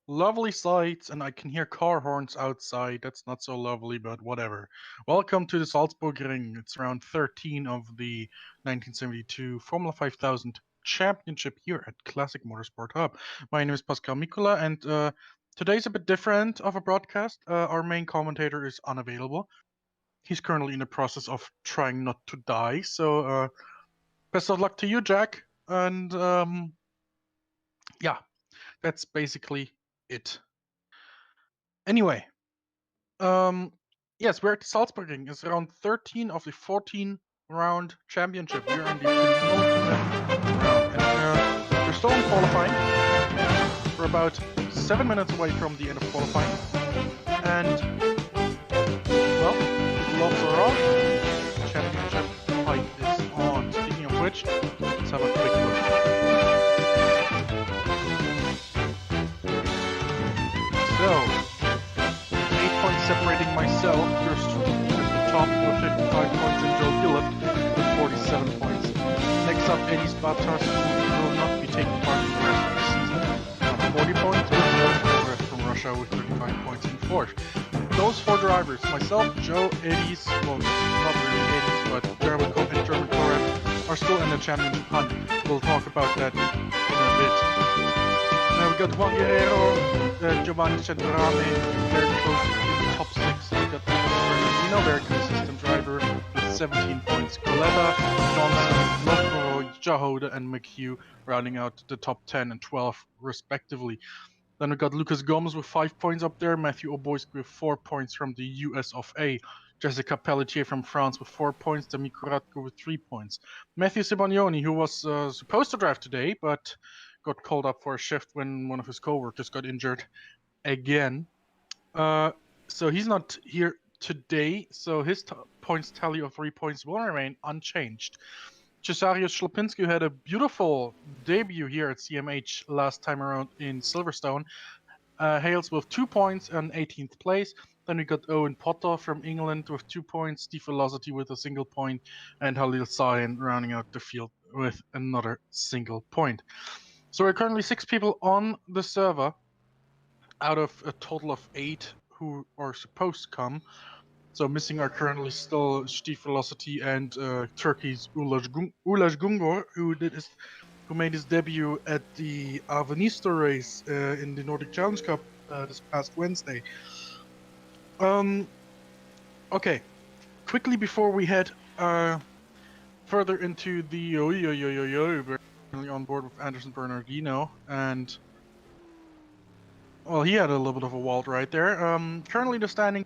lovely sights, and I can hear car horns outside. That's not so lovely, but whatever. Welcome to the Salzburg Ring. It's round 13 of the 1972 Formula 5000 Championship here at Classic Motorsport Hub. My name is Pascal Mikula, and today's a bit different of a broadcast. Our main commentator is unavailable. He's currently in the process of trying not to die, so best of luck to you, Jack. And yeah, that's basically it. Anyway, Um, yes, we're at Salzburg. It's round 13 of the 14 round championship. We're in the penultimate round. And we're still in qualifying. We're about 7 minutes away from the end of qualifying. And, well, the gloves are off. The championship fight is on. Speaking of which, let's have a quick look. So, separating myself, first at the top with 55 points, and Joe Gillett with 47 points. Next up, Eddie's Batas, who will not be taking part in the rest of the season, on 40 points, with from Russia with 35 points in fourth. Those four drivers, myself, Joe, Eddie's, well, not really Eddie's, but German Korev, are still in the championship hunt. We'll talk about that in a bit. We got Juan Guerrero, Giovanni Centrame, very close to the top six. We got Bernardino, very consistent driver with 17 points. Coletta, Johnson, Locro, Jahoda, and McHugh rounding out the top 10 and 12 respectively. Then we got Lucas Gomes with 5 points up there, Matthew Oboyski with 4 points from the US of A, Jessica Pelletier from France with 4 points, Demi Kuratko with 3 points. Matthew Sibagnoni, who was supposed to drive today, but got called up for a shift when one of his co-workers got injured again. So he's not here today, so his points tally of 3 points will remain unchanged. Cesarius Schlapinski, who had a beautiful debut here at CMH last time around in Silverstone, hails with 2 points and 18th place. Then we got Owen Potter from England with 2 points, Steve Velocity with a single point, and Halil Sahin rounding out the field with another single point. So we're currently 6 people on the server out of a total of 8 who are supposed to come. So missing are currently still Steve Velocity and Turkey's Ulaş Gungor, who made his debut at the Avenisto race in the Nordic Challenge Cup this past Wednesday. Okay, quickly before we head further into the we're currently on board with Anderson Bernardino, and well, he had a little bit of a wild ride there. Currently the standing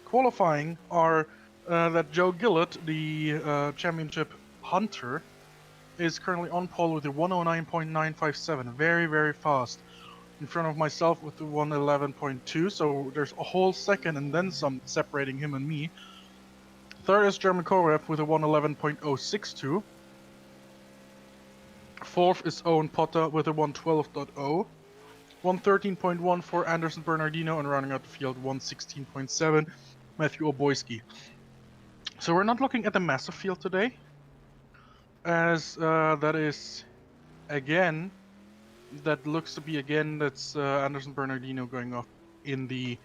qualifying are that Joe Gillett, the championship hunter, is currently on pole with a 109.957, very, very fast. In front of myself with the 111.2, so there's a whole second and then some separating him and me. Third is German Korev with a 111.062. Fourth is Owen Potter with a 112.0. 113.1 for Anderson Bernardino, and rounding out the field 116.7 Matthew Oboyski. So we're not looking at the massive field today, as that is again, that looks to be again, that's Anderson Bernardino going off in the,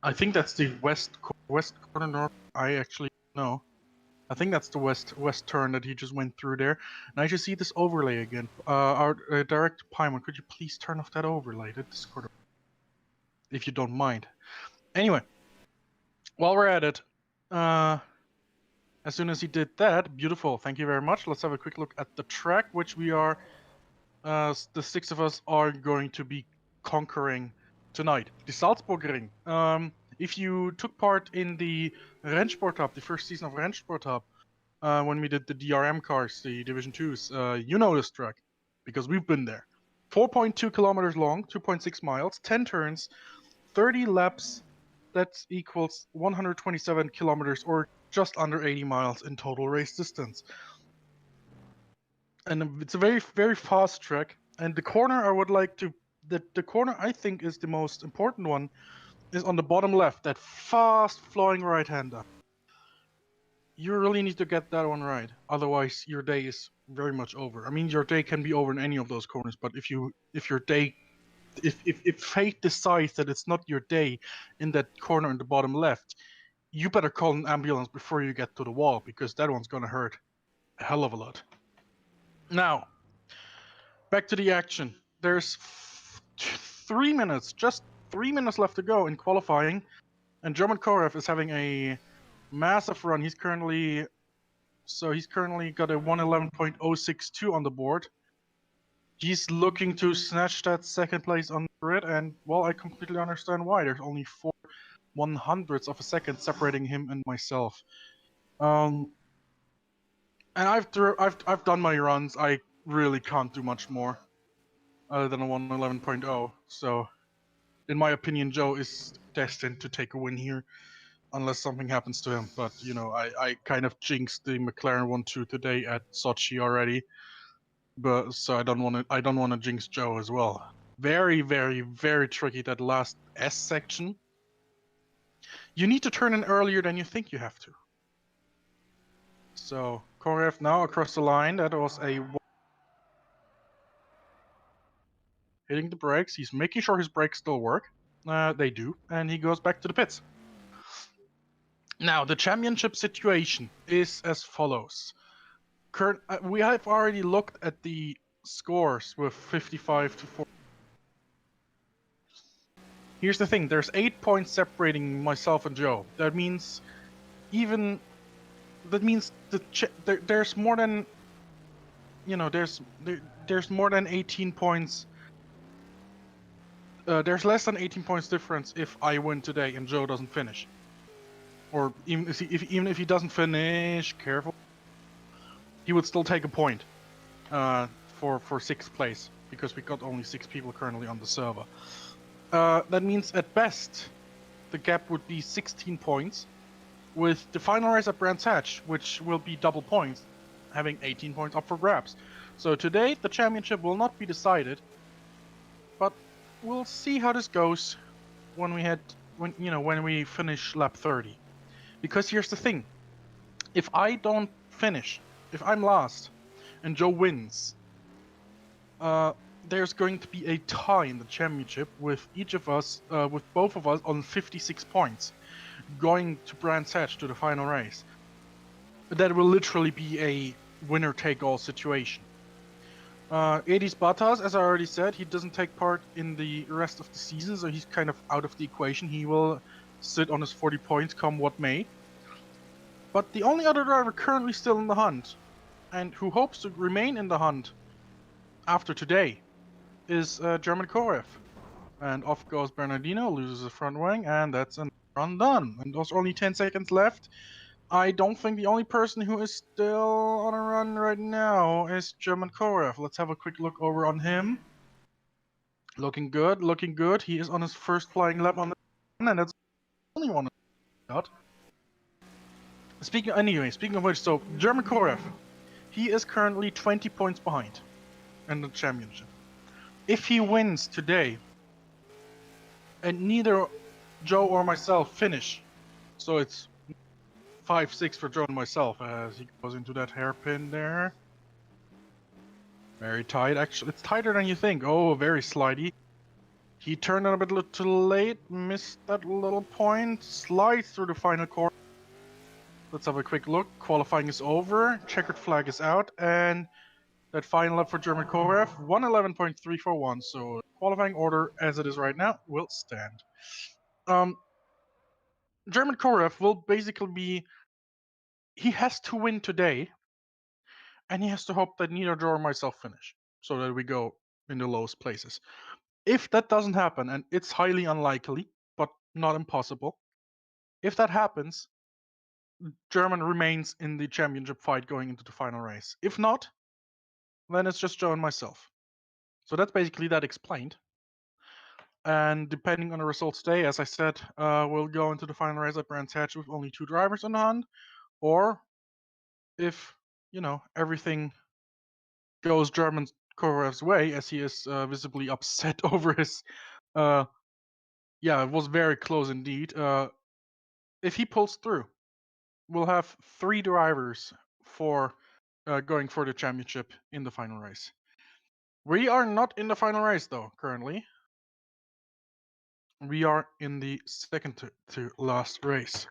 I think that's the west corner north. I actually know. I think that's the west turn that he just went through there. And I just see this overlay again. Our director Paimon, could you please turn off that overlay, that Discord, if you don't mind. Anyway, while we're at it, as soon as he did that, beautiful, thank you very much. Let's have a quick look at the track, which we are, the 6 of us are going to be conquering tonight. The Salzburg Ring. If you took part in the Rennsport Hub, the first season of Rennsport Hub, when we did the DRM cars, the Division 2s, you know this track, because we've been there. 4.2 kilometers long, 2.6 miles, 10 turns, 30 laps, that equals 127 kilometers, or just under 80 miles in total race distance. And it's a very, very fast track. And the corner I would like to, the corner I think is the most important one, is on the bottom left, that fast flowing right-hander. You really need to get that one right. Otherwise, your day is very much over. I mean, your day can be over in any of those corners, but if fate decides that it's not your day in that corner in the bottom left, you better call an ambulance before you get to the wall, because that one's gonna hurt a hell of a lot. Now, back to the action. There's 3 minutes, just 3 minutes left to go in qualifying, and German Korev is having a massive run. He's currently got a 1:11.062 on the board. He's looking to snatch that second place on the grid, and well, I completely understand why. There's only 4/100ths of a second separating him and myself. And I've done my runs. I really can't do much more other than a 1:11.0. So, in my opinion, Joe is destined to take a win here, unless something happens to him. But you know, I kind of jinxed the McLaren 1-2 today at Sochi already. But so I don't want to jinx Joe as well. Very, very, very tricky, that last S section. You need to turn in earlier than you think you have to. So Korev now across the line. That was hitting the brakes. He's making sure his brakes still work. They do, and he goes back to the pits. Now the championship situation is as follows. We have already looked at the scores with 55 to 4. Here's the thing, there's 8 points separating myself and Joe. That means there's more than, there's more than 18 points. There's less than 18 points difference if I win today and Joe doesn't finish. Or even if he doesn't finish, careful, he would still take a point for 6th place, because we got only 6 people currently on the server. That means at best the gap would be 16 points, with the final race at Brands Hatch, which will be double points, having 18 points up for grabs. So today the championship will not be decided, but we'll see how this goes when we finish lap 30. Because here's the thing, if I don't finish, if I'm last and Joe wins, there's going to be a tie in the championship with both of us on 56 points, going to Brands Hatch to the final race. That will literally be a winner-take-all situation. Edis Batas, as I already said, he doesn't take part in the rest of the season, so he's kind of out of the equation. He will sit on his 40 points come what may. But the only other driver currently still in the hunt, and who hopes to remain in the hunt after today, is German Korev. And off goes Bernardino, loses the front wing, and that's a run done. And there's only 10 seconds left. I don't think the only person who is still on a run right now is German Korev. Let's have a quick look over on him. Looking good, looking good. He is on his first flying lap on the run, and that's the only one got. Speaking of which, so German Korev, he is currently 20 points behind in the championship. If he wins today, and neither Joe or myself finish, so it's 5-6 for Joe and myself as he goes into that hairpin there. Very tight, actually. It's tighter than you think. Oh, very slidey. He turned on a bit too late, missed that little point, slides through the final corner. Let's have a quick look. Qualifying is over, checkered flag is out, and that final lap for German Korev, 1:11.341. So qualifying order as it is right now will stand. German Korev will basically be, he has to win today, and he has to hope that neither Joe or myself finish, so that we go in the lowest places. If that doesn't happen, and it's highly unlikely, but not impossible, if that happens, German remains in the championship fight going into the final race. If not, then it's just Joe and myself. So that's basically that explained. And depending on the results today, as I said, we'll go into the final race at Brands Hatch with only 2 drivers in the hunt, or if, everything goes German Korev's way, as he is visibly upset over his, it was very close indeed. If he pulls through, we'll have 3 drivers for going for the championship in the final race. We are not in the final race though currently. We are in the second to last race.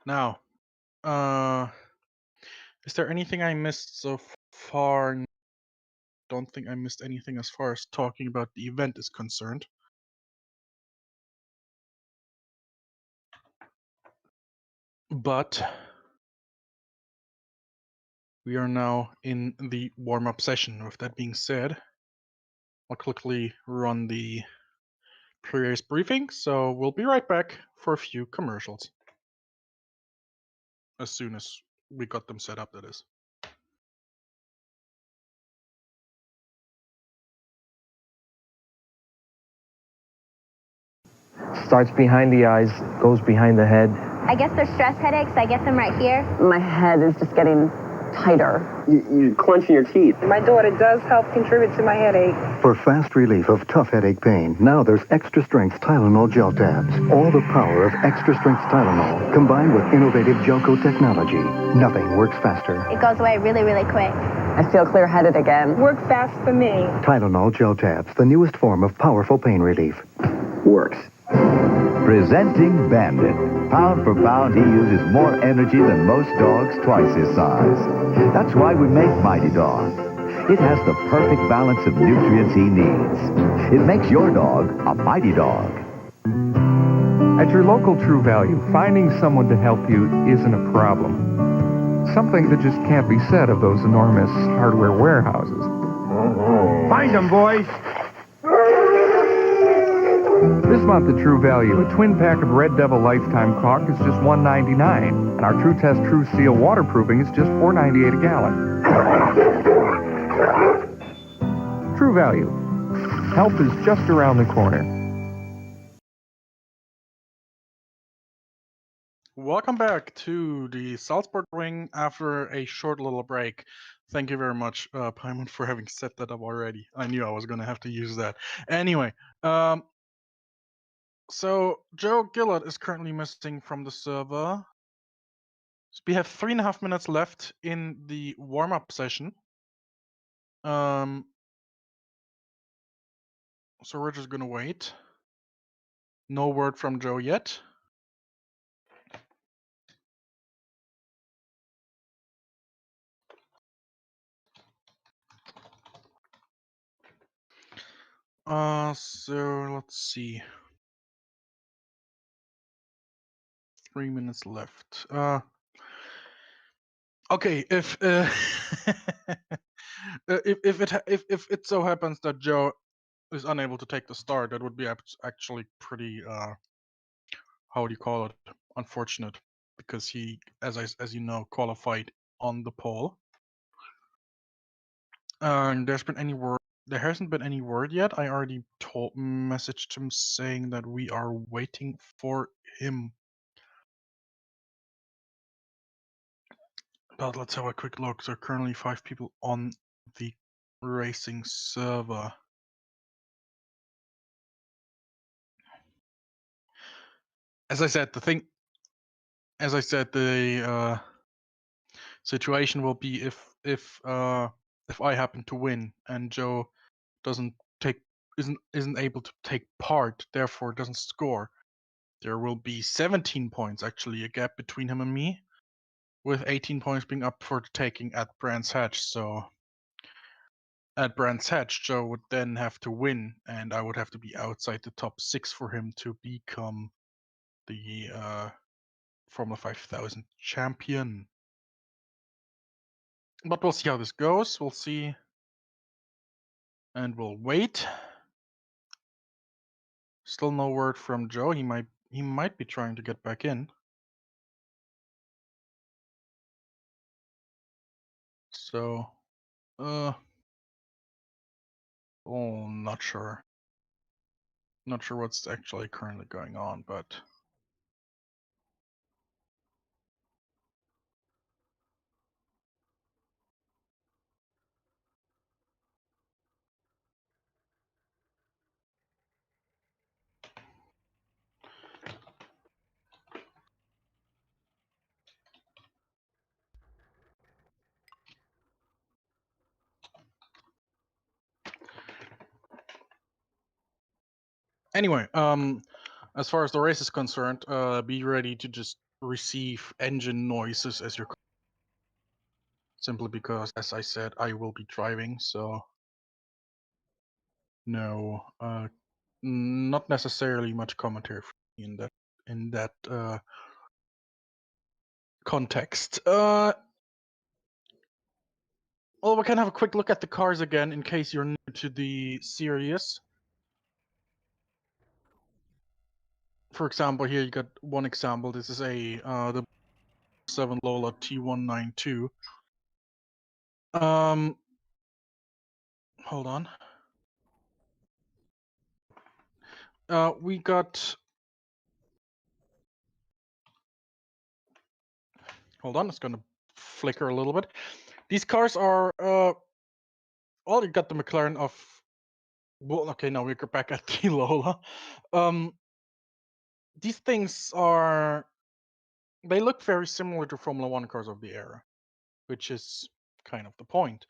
Now, is there anything I missed so far? Don't think I missed anything as far as talking about the event is concerned. But we are now in the warm-up session. With that being said, I'll quickly run the pre-race briefing, so we'll be right back for a few commercials. As soon as we got them set up, that is. Starts behind the eyes, goes behind the head. I guess they're stress headaches. I get them right here. My head is just getting tighter. You're clenching your teeth. My daughter does help contribute to my headache. For fast relief of tough headache pain, now there's extra strength Tylenol gel tabs. All the power of extra strength Tylenol combined with innovative Gelco technology. Nothing works faster. It goes away really, really quick. I feel clear-headed again. Work fast for me. Tylenol gel tabs, the newest form of powerful pain relief. Works. Presenting Bandit. Pound for pound, he uses more energy than most dogs twice his size. That's why we make Mighty Dog. It has the perfect balance of nutrients he needs. It makes your dog a Mighty Dog. At your local True Value, finding someone to help you isn't a problem. Something that just can't be said of those enormous hardware warehouses. Find them, boys! This month at True Value, a twin pack of Red Devil Lifetime caulk is just $1.99, and our True Test True Seal waterproofing is just $4.98 a gallon. True Value. Help is just around the corner. Welcome back to the Salzburg ring after a short little break. Thank you very much, Paimon, for having set that up already. I knew I was going to have to use that. Anyway, so Joe Gillett is currently missing from the server. So we have 3.5 minutes left in the warm-up session. So we're just going to wait. No word from Joe yet. So let's see. 3 minutes left. Okay, if if it so happens that Joe is unable to take the start, that would be actually pretty how do you call it? Unfortunate, because he, as you know, qualified on the pole. And there hasn't been any word yet. I already messaged him saying that we are waiting for him. But let's have a quick look. There are currently 5 people on the racing server. As I said, the situation will be if I happen to win and Joe isn't able to take part, therefore doesn't score. There will be 17 points, actually, a gap between him and me, with 18 points being up for the taking at Brands Hatch. So at Brands Hatch, Joe would then have to win, and I would have to be outside the top 6 for him to become the Formula 5000 champion. But we'll see how this goes. We'll see. And we'll wait. Still no word from Joe. He might be trying to get back in. So, oh, not sure. Not sure what's actually currently going on, but Anyway, as far as the race is concerned, be ready to just receive engine noises as you're simply because, as I said, I will be driving, so no, not necessarily much commentary in that context. Well, we can have a quick look at the cars again in case you're new to the series. For example, here you got one example. This is the 7 Lola T192. Hold on. We got. Hold on, it's gonna flicker a little bit. These cars are. Well, you got the McLaren of. Well, okay, now we're back at the Lola. These things are. They look very similar to Formula One cars of the era, which is kind of the point.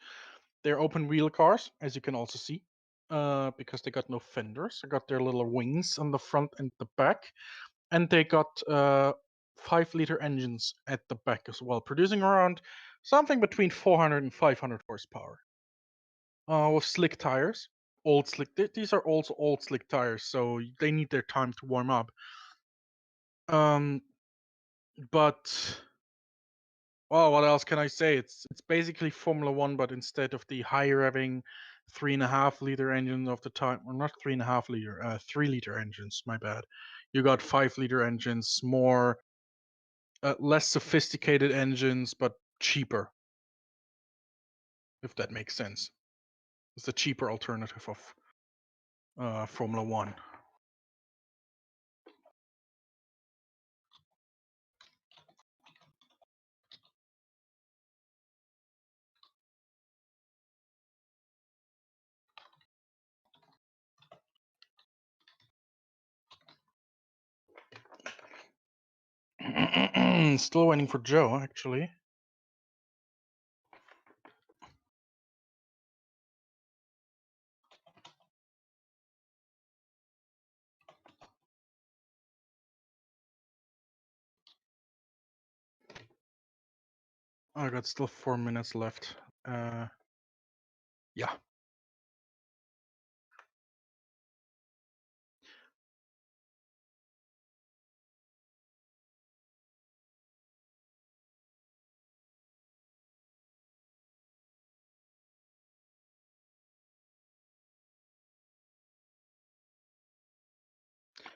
They're open wheel cars, as you can also see, because they got no fenders. They got their little wings on the front and the back, and they got 5-liter engines at the back as well, producing around something between 400 and 500 horsepower. With slick tires, old slick. These are also old slick tires, so they need their time to warm up. But well, what else can I say? It's basically Formula One, but instead of the high revving 3.5-liter engine of the time, or not 3.5-liter, 3-liter engines. My bad. You got 5-liter engines, more less sophisticated engines, but cheaper. If that makes sense, it's a cheaper alternative of Formula One. Still waiting for Joe, actually. I got still 4 minutes left. Yeah.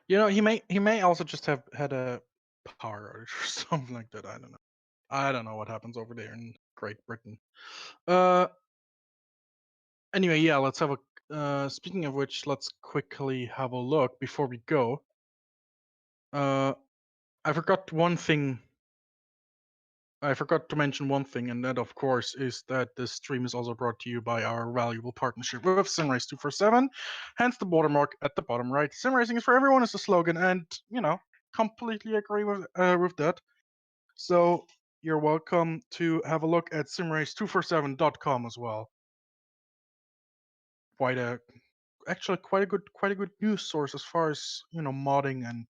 You know, he may also just have had a power outage or something like that. I don't know. I don't know what happens over there in Great Britain. Anyway, yeah, let's have a. Speaking of which, let's quickly have a look before we go. I forgot one thing. I forgot to mention one thing, and that, of course, is that this stream is also brought to you by our valuable partnership with SimRace 247. Hence the watermark at the bottom right. Sim racing is for everyone is the slogan, and completely agree with that. So you're welcome to have a look at simrace247.com as well. Quite a good news source as far as modding and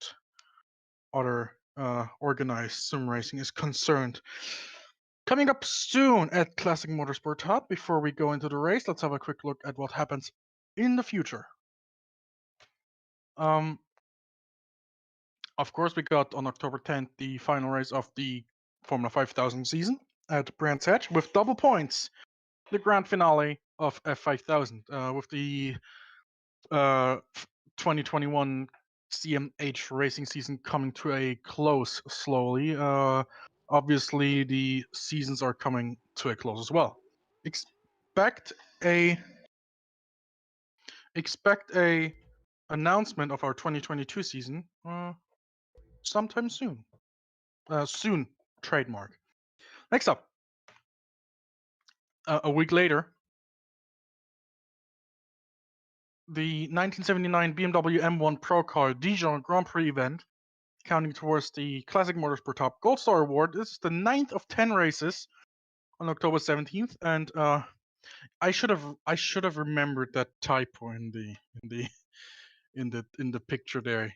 other organized sim racing is concerned. Coming up soon at Classic Motorsport Hub. Before we go into the race, let's have a quick look at what happens in the future. Of course, we got on October 10th the final race of the Formula 5000 season at Brands Hatch with double points. The grand finale of F5000 with the 2021 CMH Racing season coming to a close slowly. Obviously, the seasons are coming to a close as well. Expect a announcement of our 2022 season sometime soon. Soon, trademark. Next up, a week later, the 1979 BMW M1 Pro Car Dijon Grand Prix event, counting towards the Classic Motorsport Top Gold Star Award. This is the 9th of 10 races on October 17th, and I should have remembered that typo in in the picture there.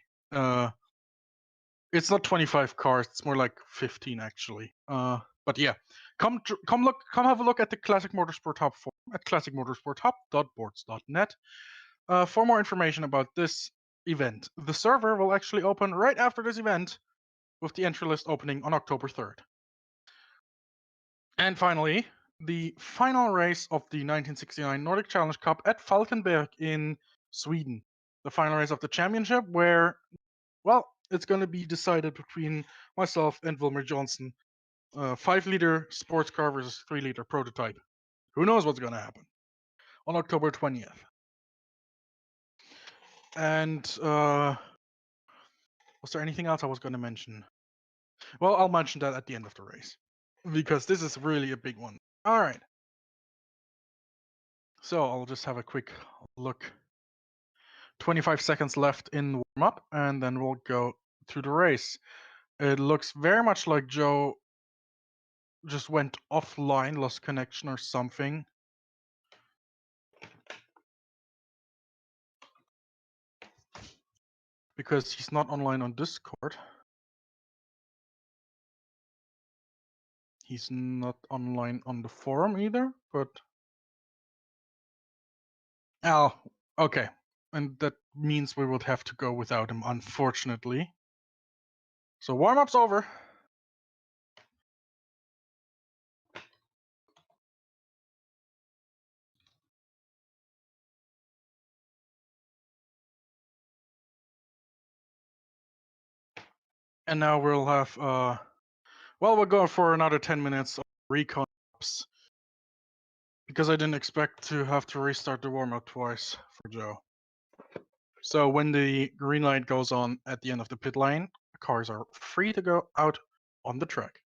It's not 25 cars; it's more like 15 actually. But yeah, come have a look at the Classic Motorsport Hub forum at classicmotorsporthub.boards.net for more information about this event. The server will actually open right after this event, with the entry list opening on October 3rd. And finally, the final race of the 1969 Nordic Challenge Cup at Falkenberg in Sweden. The final race of the championship where, well, it's going to be decided between myself and Wilmer Johnson. 5-liter sports car versus 3-liter prototype. Who knows what's going to happen? On October 20th. And was there anything else I was going to mention? Well, I'll mention that at the end of the race, because this is really a big one. All right. So I'll just have a quick look. 25 seconds left in the warm-up, and then we'll go through the race. It looks very much like Joe just went offline, lost connection or something. Because he's not online on Discord. He's not online on the forum either, but... Oh, okay. And that means we would have to go without him, unfortunately. So warm-up's over. And now we'll have, well, we'll go for another 10 minutes of recon ups, because I didn't expect to have to restart the warm-up twice for Joe. So when the green light goes on at the end of the pit lane, the cars are free to go out on the track.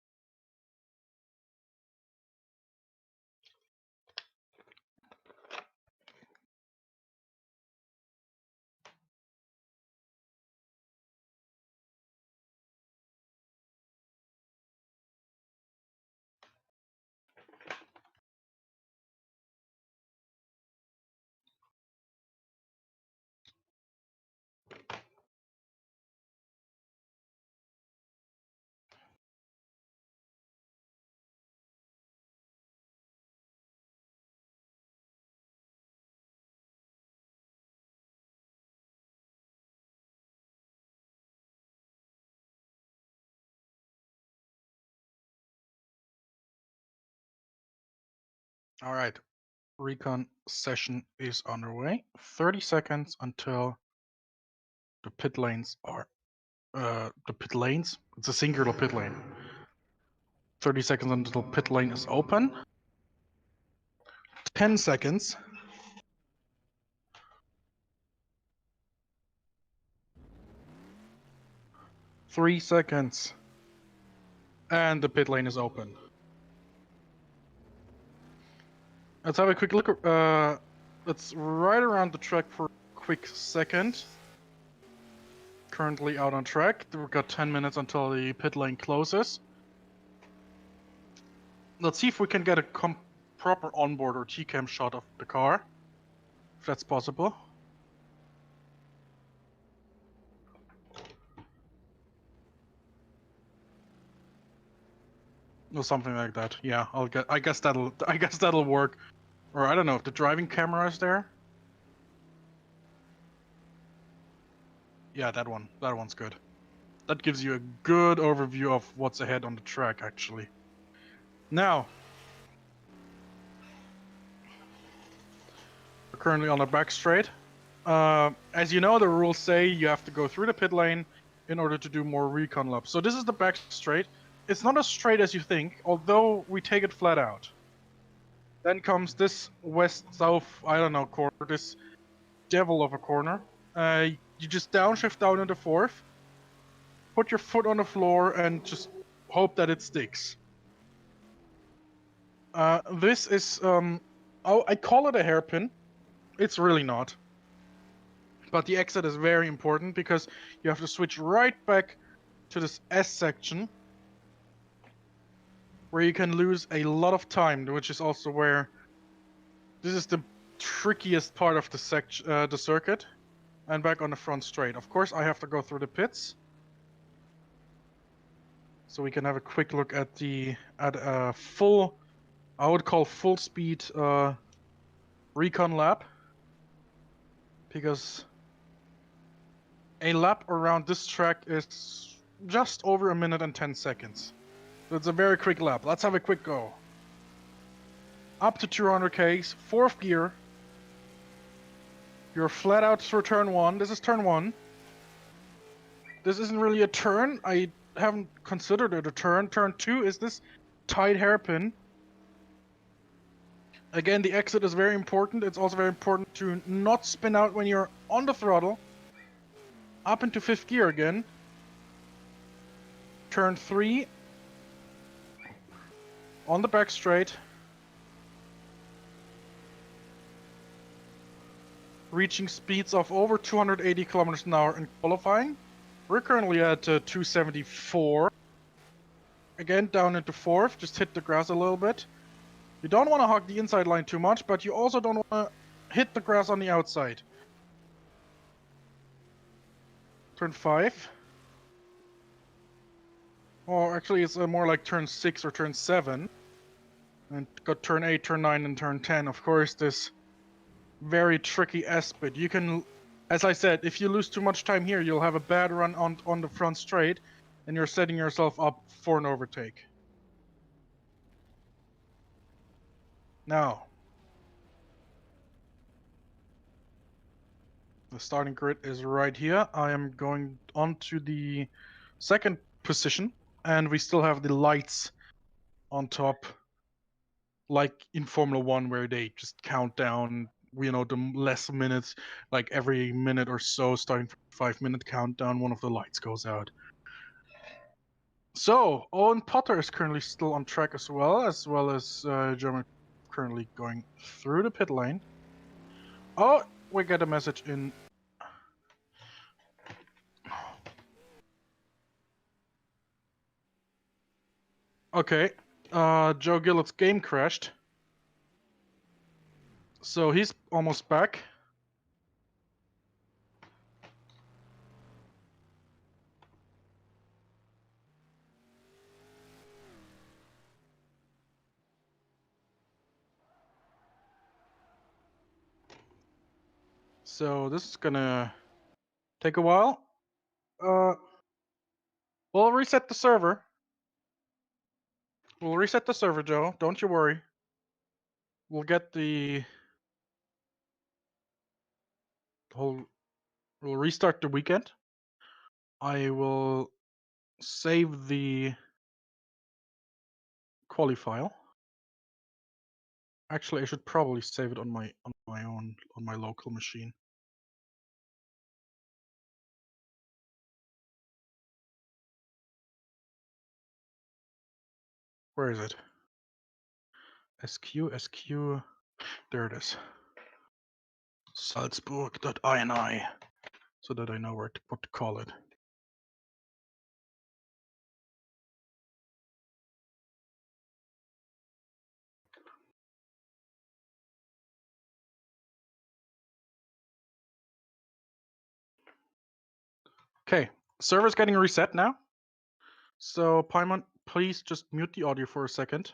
All right, recon session is underway. 30 seconds until the pit lanes are, the pit lanes? It's a singular pit lane. 30 seconds until pit lane is open. 10 seconds. 3 seconds. And the pit lane is open. Let's have a quick look. Let's right around the track for a quick second. Currently out on track. We've got 10 minutes until the pit lane closes. Let's see if we can get a proper onboard or T-cam shot of the car, if that's possible. Or something like that. Yeah, I guess that'll work. Or I don't know if the driving camera is there. Yeah, that one's good. That gives you a good overview of what's ahead on the track, actually. Now, we're currently on the back straight. As you know, the rules say you have to go through the pit lane in order to do more recon laps. So this is the back straight. It's not as straight as you think, although we take it flat out. Then comes this west-south, I don't know, corner, this devil of a corner. You just downshift down into fourth, put your foot on the floor, and just hope that it sticks. This is, I call it a hairpin. It's really not. But the exit is very important because you have to switch right back to this S section, where you can lose a lot of time, which is also where this is the trickiest part of the circuit. and back on the front straight. Of course, I have to go through the pits, so we can have a quick look at a full, I would call full speed recon lap, because a lap around this track is just over 1 minute and 10 seconds. So it's a very quick lap. Let's have a quick go. Up to 200 Ks, 4th gear. You're flat out through turn 1. This is turn 1. This isn't really a turn. I haven't considered it a turn. Turn 2 is this tight hairpin. Again, the exit is very important. It's also very important to not spin out when you're on the throttle. Up into 5th gear again. Turn 3. On the back straight. Reaching speeds of over 280 kilometers an hour in qualifying. We're currently at 274. Again, down into 4th. Just hit the grass a little bit. You don't want to hog the inside line too much, but you also don't want to hit the grass on the outside. Turn 5. Or actually, it's more like turn 6 or turn 7. And got turn 8, turn 9, and turn 10. Of course, this very tricky S-bit. You can, as I said, if you lose too much time here, you'll have a bad run on the front straight, and you're setting yourself up for an overtake. Now, the starting grid is right here. I am going on to the second position, and we still have the lights on top, like in Formula 1, where they just count down, you know, the less minutes, like every minute or so, starting from 5-minute countdown, one of the lights goes out. So, Owen Potter is currently still on track as well as German currently going through the pit lane. Oh, we get a message in. Okay, Joe Gillett's game crashed. So he's almost back. So this is gonna take a while. We'll reset the server. We'll reset the server, Joe. Don't you worry. We'll get the whole. We'll restart the weekend. I will save the quali file. Actually, I should probably save it on my local machine. Where is it? SQ. There it is. Salzburg.ini, so that I know what to call it. Okay, server's getting reset now. So Paimon, please just mute the audio for a second.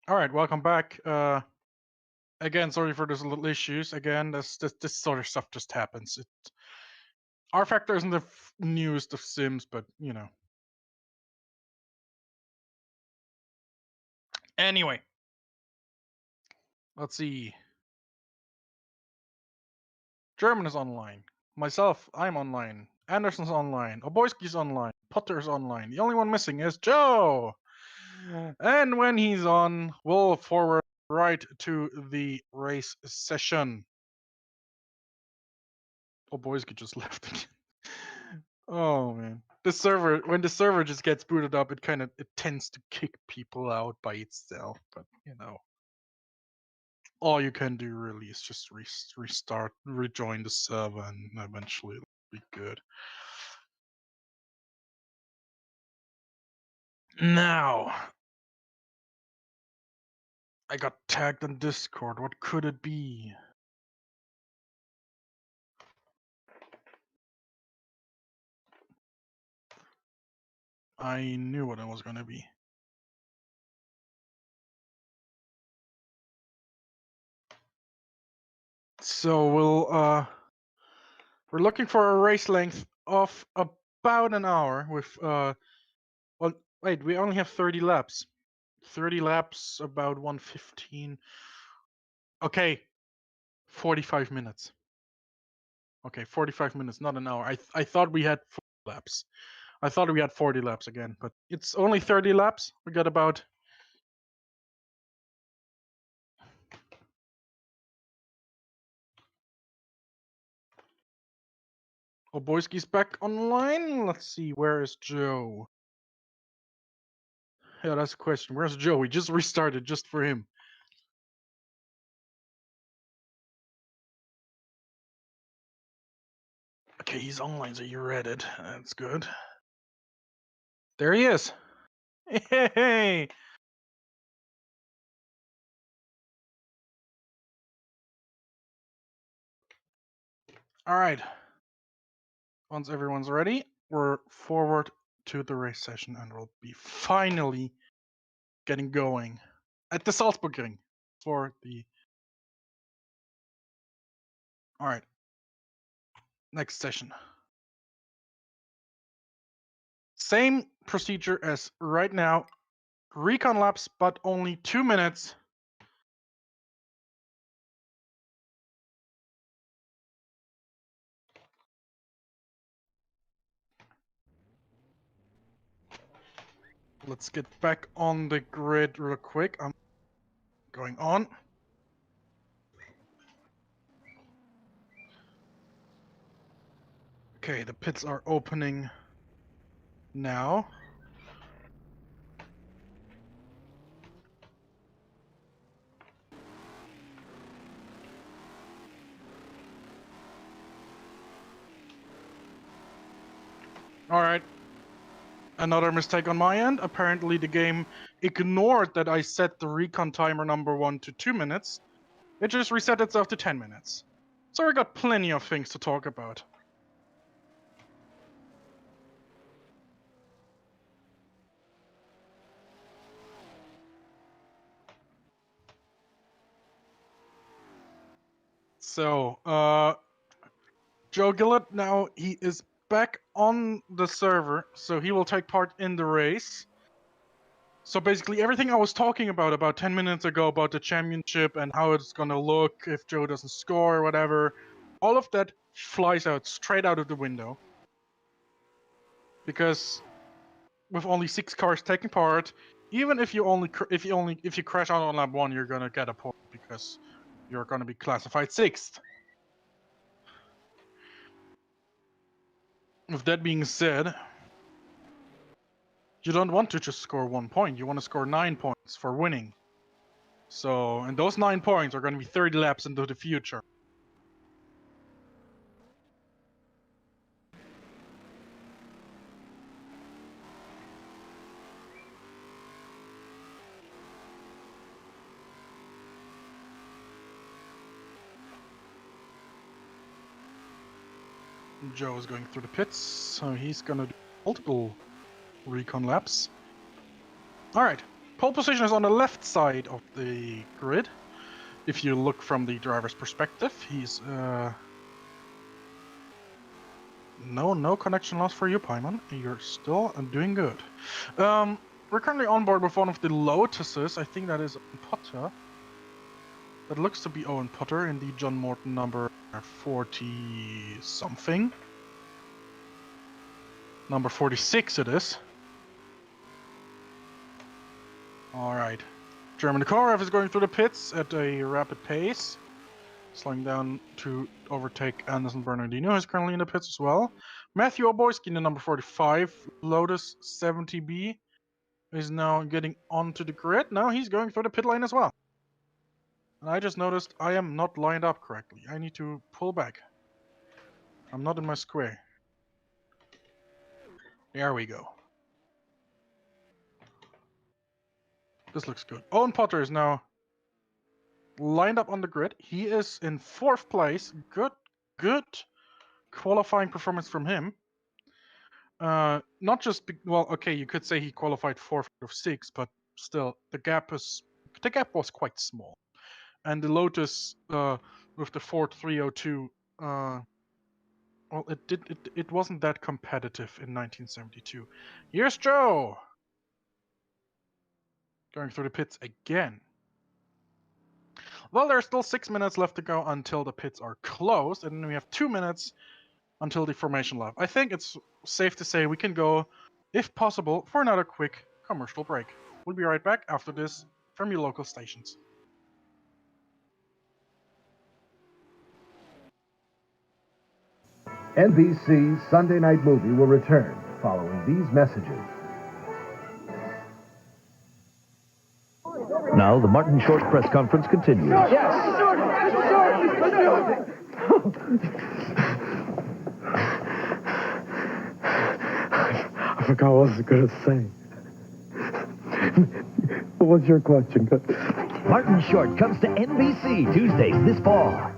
All right, welcome back. Again, sorry for those little issues. Again, this sort of stuff just happens. R Factor isn't the newest of sims, but you know. Anyway, let's see. German is online. Myself, I'm online. Anderson's online. Oboiski's online. Potter's online. The only one missing is Joe. And when he's on, we'll forward right to the race session. Oboiski just left again. Oh man, when the server just gets booted up, it tends to kick people out by itself. But you know, all you can do really is just restart, rejoin the server, and eventually it'll be good. Now, I got tagged on Discord. What could it be? I knew what it was gonna be. So we're looking for a race length of about an hour with well, wait, we only have 30 laps. 30 laps, about 1:15. Okay, 45 minutes. Okay, 45 minutes, not an hour. I thought we had 4 laps. I thought we had 40 laps again, but it's only 30 laps. We got about... Oboiski's back online. Let's see, where is Joe? Yeah, that's a question. Where's Joe? We just restarted just for him. Okay, he's online, so you read it. That's good. There he is. Hey! All right. Once everyone's ready, we're forward to the race session, and we'll be finally getting going at the Salzburg ring for the... All right. Next session. Same procedure as right now. Recon laps, but only 2 minutes. Let's get back on the grid real quick. I'm going on. Okay, the pits are opening now. All right. Another mistake on my end. Apparently the game ignored that I set the recon timer number 1 to 2 minutes. It just reset itself to 10 minutes. So we got plenty of things to talk about. So, Joe Gillett, now he is back on the server, so he will take part in the race. So basically everything I was talking about 10 minutes ago about the championship and how it's gonna look if Joe doesn't score or whatever, all of that flies out straight out of the window. Because with only 6 cars taking part, even if you crash out on lap 1, you're gonna get a point because you're gonna be classified 6th. With that being said, you don't want to just score 1 point. You want to score 9 points for winning. So, and those 9 points are going to be 30 laps into the future. Joe is going through the pits, so he's going to do multiple recon laps. All right, Pole position is on the left side of the grid. If you look from the driver's perspective, he's no connection loss for you, Paimon. You're still doing good. We're currently on board with one of the Lotuses. I think that is Potter. That looks to be Owen Potter in the John Morton number 40 something. Number 46 it is. Alright. German Korev is going through the pits at a rapid pace. Slowing down to overtake Anderson Bernardino, who's currently in the pits as well. Matthew Oboyski in the number 45, Lotus 70B, is now getting onto the grid. Now he's going through the pit lane as well. And I just noticed I am not lined up correctly. I need to pull back. I'm not in my square. There we go. This looks good. Owen Potter is now lined up on the grid. He is in 4th place. Good qualifying performance from him. Not just well, okay, you could say he qualified 4th out of 6, but still the gap was quite small. And the Lotus with the Ford 302, well, it wasn't that competitive in 1972. Here's Joe going through the pits again. Well, there's still 6 minutes left to go until the pits are closed, and then we have 2 minutes until the formation lap. I think it's safe to say we can go, if possible, for another quick commercial break. We'll be right back after this from your local stations. NBC's Sunday Night Movie will return following these messages. Now the Martin Short press conference continues. Yes! I forgot what I was going to say. What was your question? Martin Short comes to NBC Tuesdays this fall.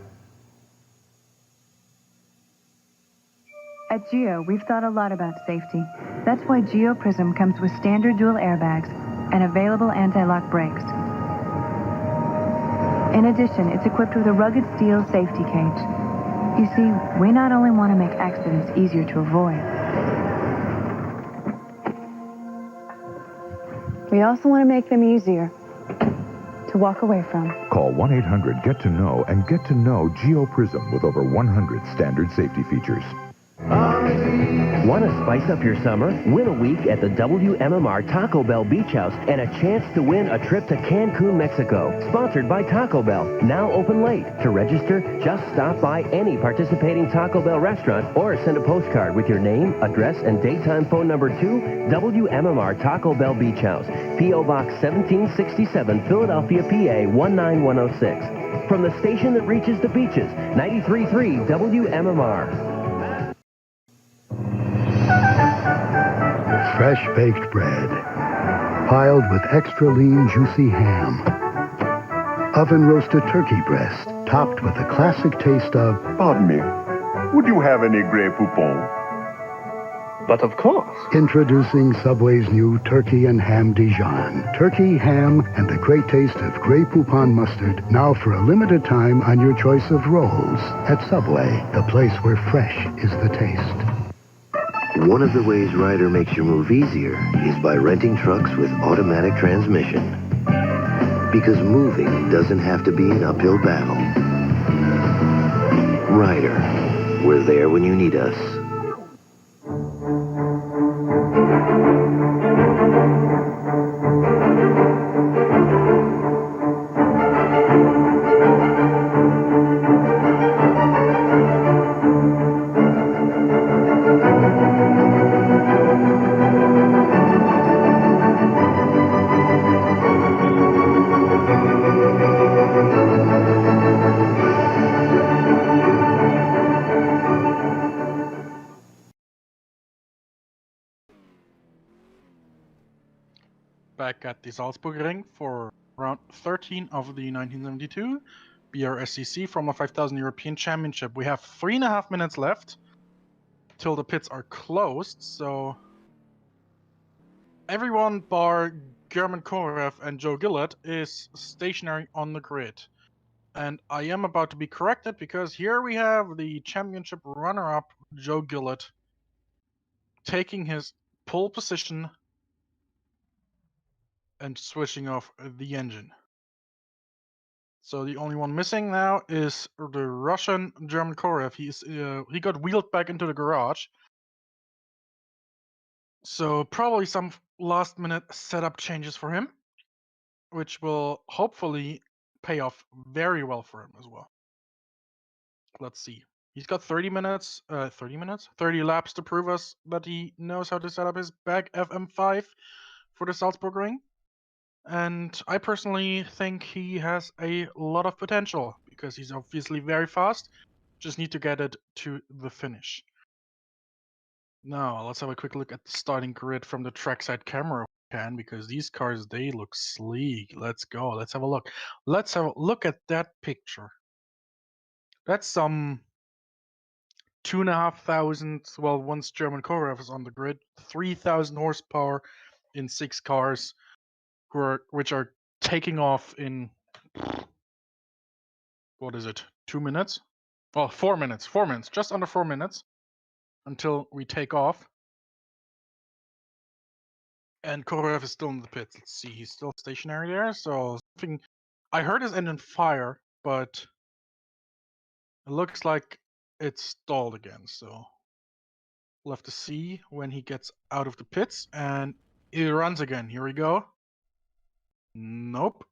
At Geo, we've thought a lot about safety. That's why Geo Prism comes with standard dual airbags and available anti-lock brakes. In addition, it's equipped with a rugged steel safety cage. You see, we not only want to make accidents easier to avoid, we also want to make them easier to walk away from. Call 1-800-GET-TO-KNOW and get to know Geo Prism with over 100 standard safety features. Want to spice up your summer? Win a week at the WMMR Taco Bell Beach House and a chance to win a trip to Cancun, Mexico. Sponsored by Taco Bell. Now open late. To register, just stop by any participating Taco Bell restaurant or send a postcard with your name, address, and daytime phone number to WMMR Taco Bell Beach House, P.O. Box 1767, Philadelphia, PA 19106. From the station that reaches the beaches, 93.3 WMMR. Fresh baked bread, piled with extra lean, juicy ham. Oven roasted turkey breast, topped with the classic taste of... Pardon me, would you have any Grey Poupon? But of course. Introducing Subway's new Turkey and Ham Dijon. Turkey, ham, and the great taste of Grey Poupon mustard, now for a limited time on your choice of rolls. At Subway, the place where fresh is the taste. One of the ways Ryder makes your move easier is by renting trucks with automatic transmission. Because moving doesn't have to be an uphill battle. Ryder, we're there when you need us. Back at the Salzburg ring for round 13 of the 1972 BRSCC Formula 5000 European Championship. We have 3.5 minutes left till the pits are closed, so everyone bar German Korev and Joe Gillett is stationary on the grid. And I am about to be corrected because here we have the championship runner-up, Joe Gillett, taking his pole position and switching off the engine. So the only one missing now is the Russian German Korev. He got wheeled back into the garage. So probably some last-minute setup changes for him, which will hopefully pay off very well for him as well. Let's see. He's got 30 laps to prove us that he knows how to set up his back FM5 for the Salzburg ring. And I personally think he has a lot of potential because he's obviously very fast. Just need to get it to the finish. Now, let's have a quick look at the starting grid from the trackside camera if we can, because these cars, they look sleek. Let's go. Let's have a look. Let's have a look at that picture. That's some 2,500, well, once German Korev is on the grid, 3,000 horsepower in 6 cars, which are taking off in, what is it, 2 minutes? Well, 4 minutes, just under 4 minutes until we take off. And Korev is still in the pits. Let's see, he's still stationary there, so something, I heard his engine fire, but it looks like it's stalled again, so we'll have to see when he gets out of the pits, and he runs again. Here we go. Nope.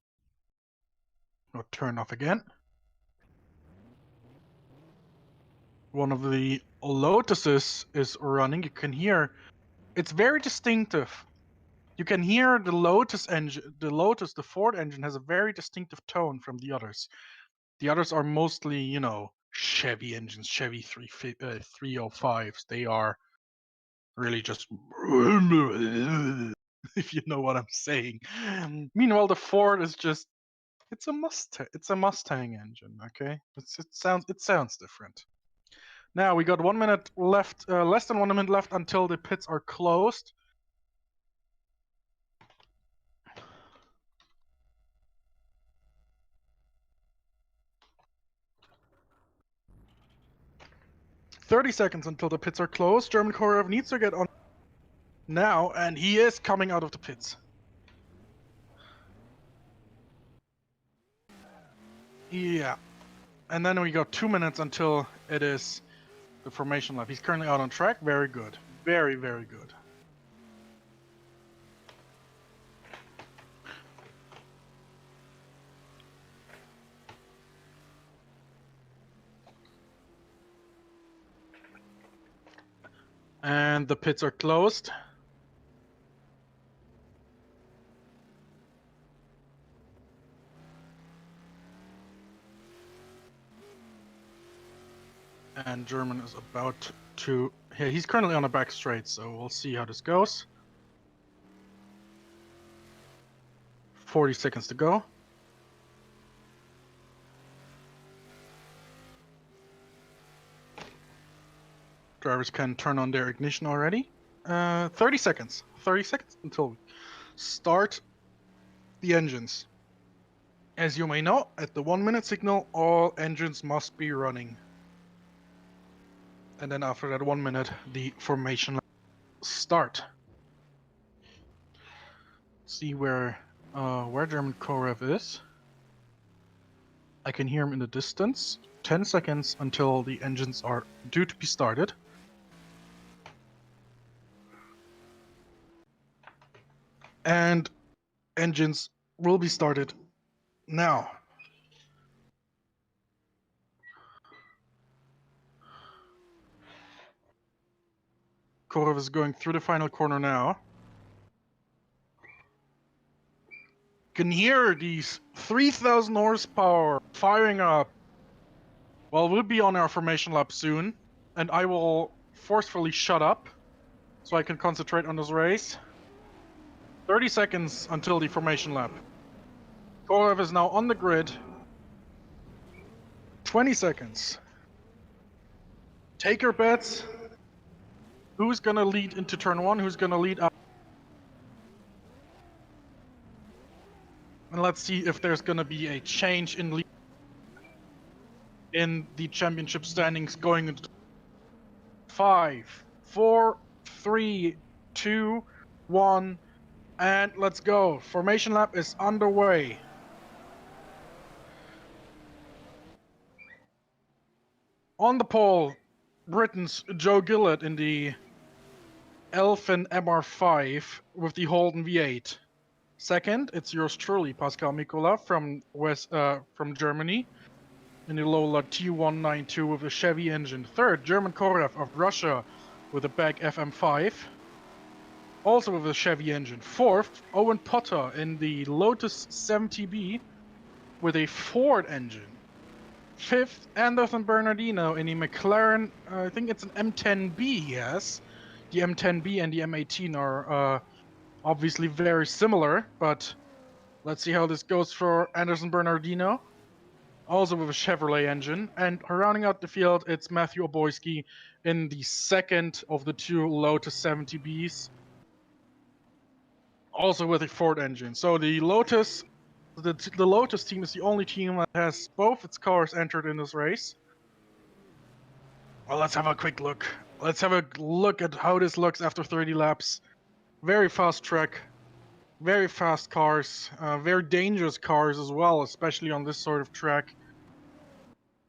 No, turn off again. One of the Lotuses is running. You can hear, it's very distinctive. You can hear the Lotus engine, the Ford engine has a very distinctive tone from the others. The others are mostly, you know, Chevy engines, Chevy 305s. They are really just, if you know what I'm saying. Meanwhile, the Ford is just, it's a Mustang engine, okay? It sounds different. Now we got 1 minute left, less than 1 minute left until the pits are closed. "30 seconds until the pits are closed. German Korev needs to get on now, and he is coming out of the pits. Yeah. And then we got 2 minutes until it is the formation lap. He's currently out on track. Very good. Very, very good. And the pits are closed. And German is about to, yeah, he's currently on a back straight, so we'll see how this goes. 40 seconds to go. Drivers can turn on their ignition already. 30 seconds. 30 seconds until we start the engines. As you may know, at the 1 minute signal, all engines must be running. And then after that 1 minute, the formation start. See where German Korev is. I can hear him in the distance. 10 seconds until the engines are due to be started. And engines will be started now. Korev is going through the final corner now. You can hear these 3,000 horsepower firing up. Well, we'll be on our formation lap soon, and I will forcefully shut up so I can concentrate on this race. 30 seconds until the formation lap. Korev is now on the grid. 20 seconds. Take your bets. Who's gonna lead into turn 1? Who's gonna lead up? And let's see if there's gonna be a change in the championship standings going into 5, 4, 3, 2, 1, and let's go. Formation lap is underway. On the pole, Britain's Joe Gillett in the Elfin MR5 with the Holden V8. Second, it's yours truly, Pascal Mikula from Germany in the Lola T192 with a Chevy engine. Third, German Korev of Russia with a Bag FM5, also with a Chevy engine. Fourth, Owen Potter in the Lotus 70B with a Ford engine. Fifth, Anderson Bernardino in the McLaren, I think it's an M10B, yes. The M10B and the M18 are obviously very similar, but let's see how this goes for Anderson Bernardino. Also with a Chevrolet engine. And rounding out the field, it's Matthew Oboyski in the second of the two Lotus 70Bs. Also with a Ford engine. So the Lotus team is the only team that has both its cars entered in this race. Well, let's have a quick look. Let's have a look at how this looks after 30 laps. Very fast track. Very fast cars. Very dangerous cars as well, especially on this sort of track.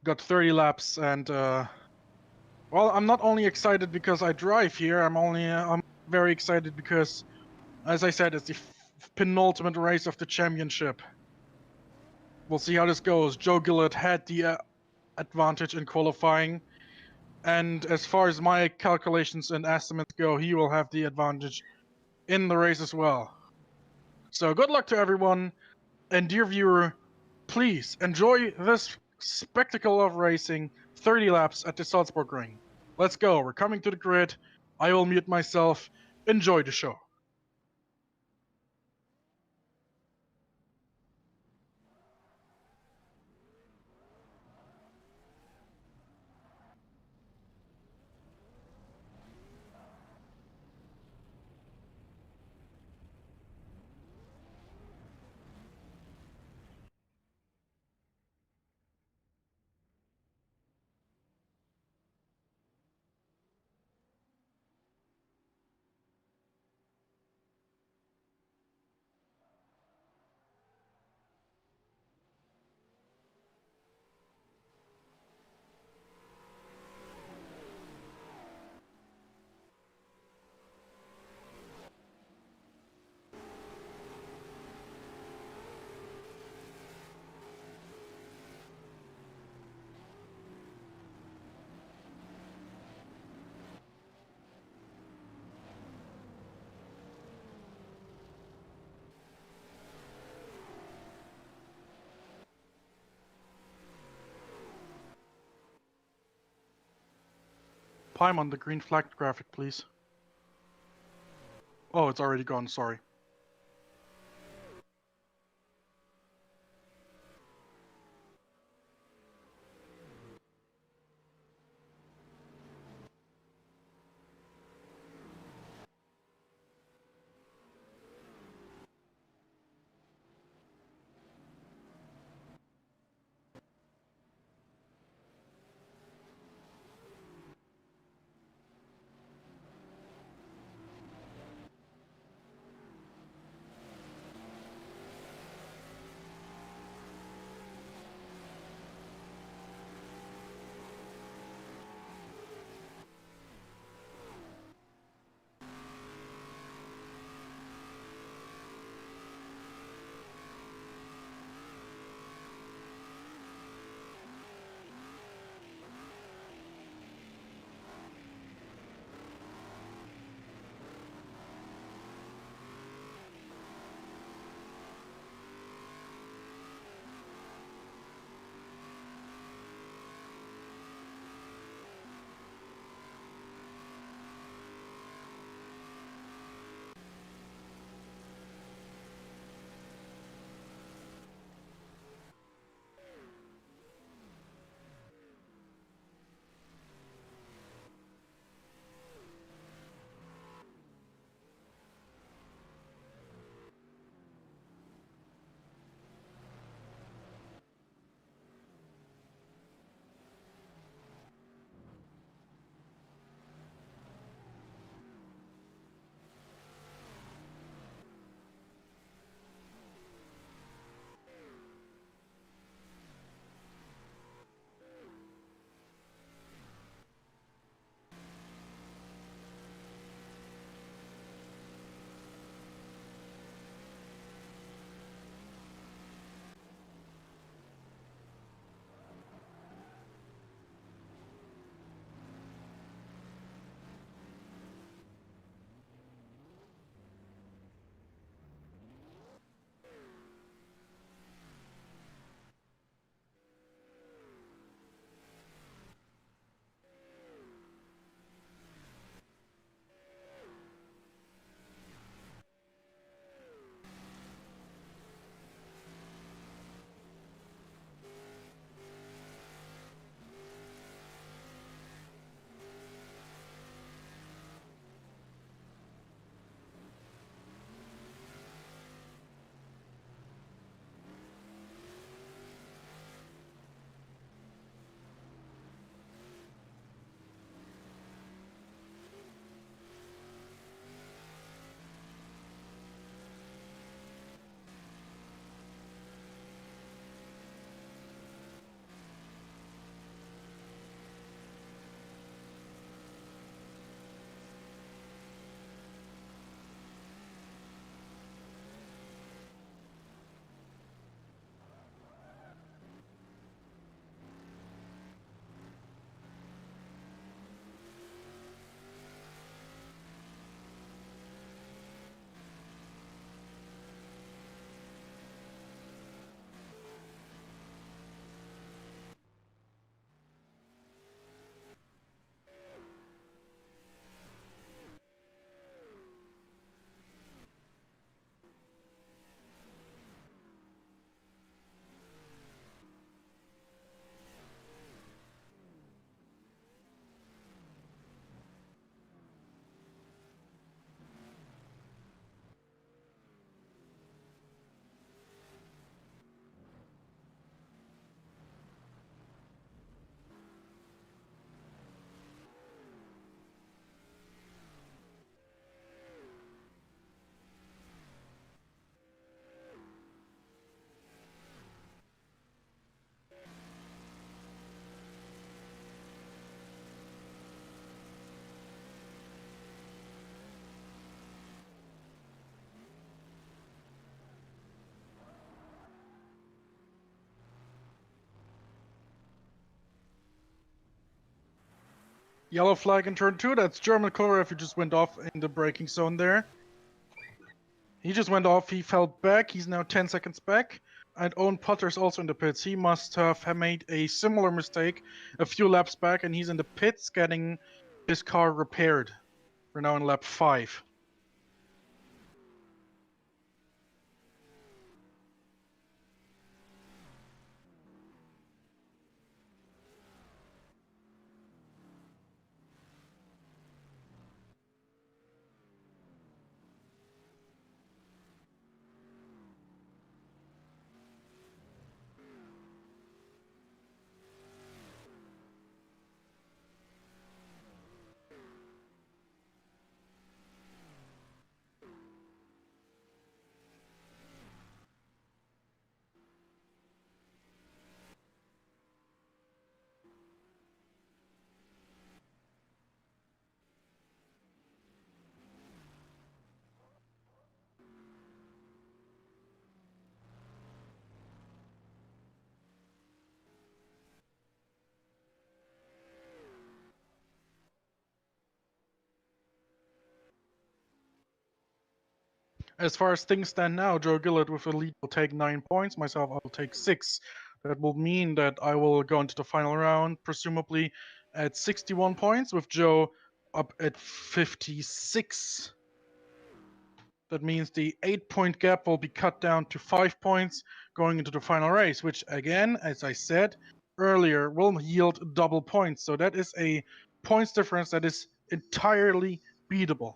Got 30 laps and well, I'm not only excited because I drive here, I'm very excited because, as I said, it's the penultimate race of the championship. We'll see how this goes. Joe Gillett had the advantage in qualifying, and as far as my calculations and estimates go, he will have the advantage in the race as well. So good luck to everyone, and dear viewer, please enjoy this spectacle of racing, 30 laps at the Salzburg ring. Let's go, we're coming to the grid. I will mute myself. Enjoy the show. Pime on the green flag graphic, please. Oh, it's already gone, sorry. Yellow flag in turn 2, that's German Korev who just went off in the braking zone there. He just went off, he fell back, he's now 10 seconds back. And Owen Potter's also in the pits. He must have made a similar mistake a few laps back, and he's in the pits getting his car repaired. We're now in lap 5. As far as things stand now, Joe Gillett with the lead will take 9 points. Myself, I will take 6. That will mean that I will go into the final round, presumably at 61 points, with Joe up at 56. That means the 8-point gap will be cut down to 5 points going into the final race, which again, as I said earlier, will yield double points. So that is a points difference that is entirely beatable.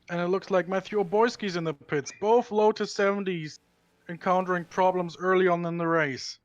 And it looks like Matthew Oboyski's in the pits, both low to 70s, encountering problems early on in the race.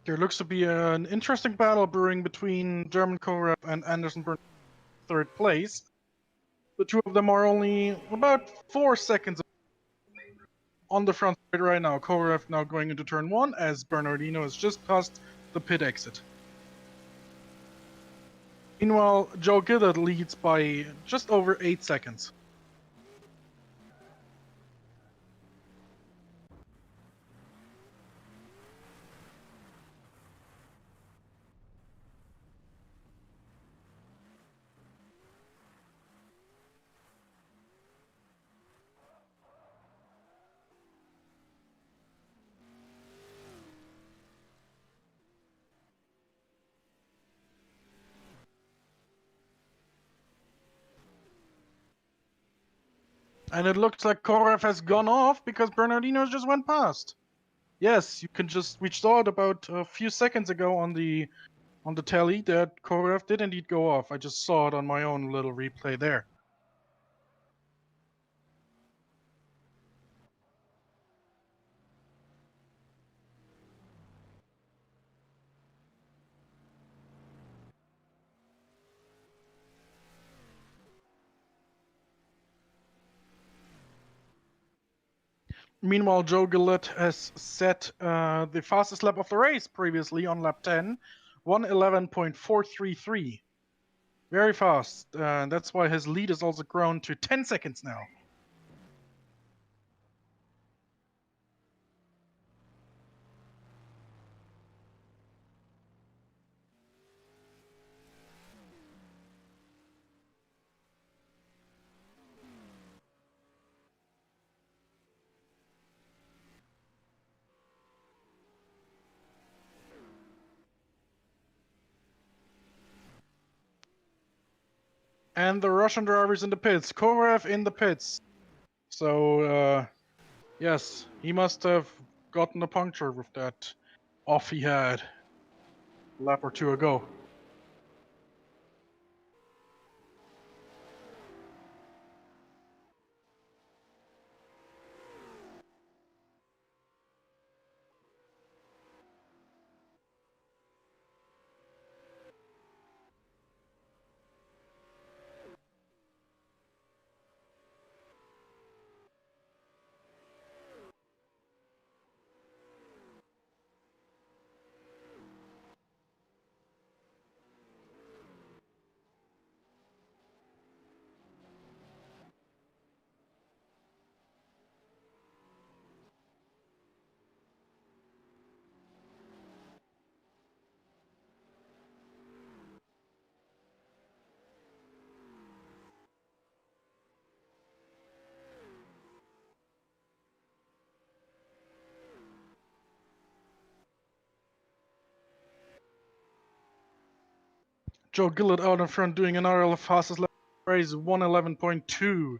There looks to be an interesting battle brewing between German Korev and Anderson Burnett third place. The two of them are only about 4 seconds on the front straight right now. Korev now going into turn 1 as Bernardino has just passed the pit exit. Meanwhile, Joe Gillett leads by just over 8 seconds. And it looks like Korev has gone off because Bernardino just went past. Yes, we saw it about a few seconds ago on the tally that Korev did indeed go off. I just saw it on my own little replay there. Meanwhile, Joe Gillett has set the fastest lap of the race previously on lap 10, 1:11.433. Very fast. That's why his lead has also grown to 10 seconds now. And the Russian drivers in the pits. Korev in the pits. So, yes, he must have gotten a puncture with that off he had a lap or two ago. Joe Gillett out in front doing another fastest lap race, 1:11.2.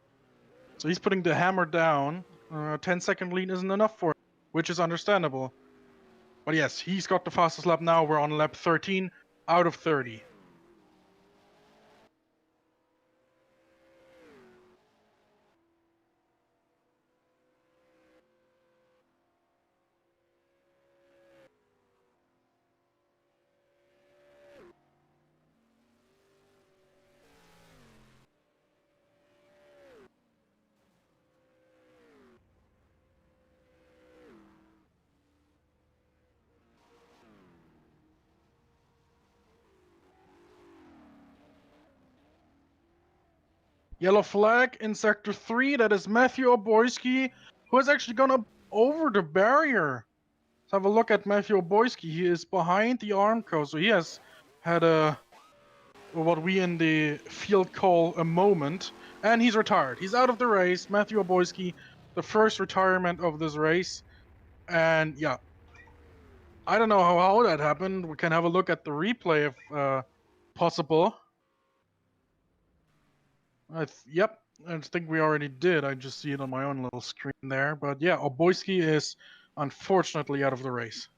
So he's putting the hammer down. 10-second lead isn't enough for him, which is understandable. But yes, he's got the fastest lap now. We're on lap 13 out of 30. Yellow flag in sector 3. That is Matthew Oboyski, who has actually gone up over the barrier. Let's have a look at Matthew Oboyski. He is behind the Armco, so he has had what we in the field call a moment, and he's retired. He's out of the race. Matthew Oboyski, the first retirement of this race, and yeah, I don't know how that happened. We can have a look at the replay if possible. Yep, I think we already did. I just see it on my own little screen there. But yeah, Oboyski is unfortunately out of the race.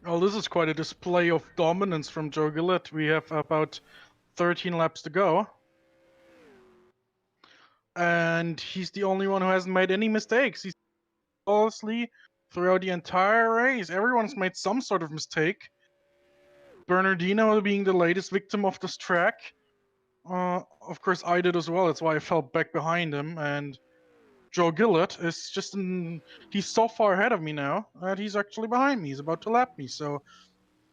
Well, this is quite a display of dominance from Joe Gillett. We have about 13 laps to go. And he's the only one who hasn't made any mistakes. He's flawlessly throughout the entire race. Everyone's made some sort of mistake. Bernardino being the latest victim of this track. Of course, I did as well. That's why I fell back behind him. And Joe Gillett is just he's so far ahead of me now that he's actually behind me. He's about to lap me. So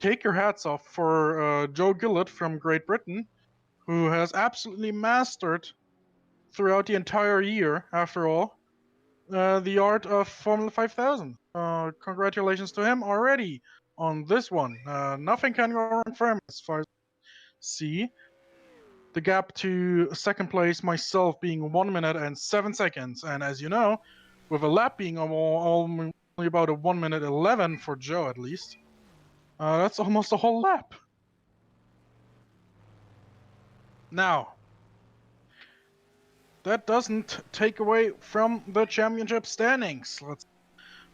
take your hats off for Joe Gillett from Great Britain, who has absolutely mastered throughout the entire year, after all, the art of Formula 5000. Congratulations to him already on this one. Nothing can go wrong for him as far as I see. The gap to second place, myself, being 1 minute and 7 seconds. And as you know, with a lap being only about a 1 minute 11 for Joe at least, that's almost a whole lap. Now, that doesn't take away from the championship standings.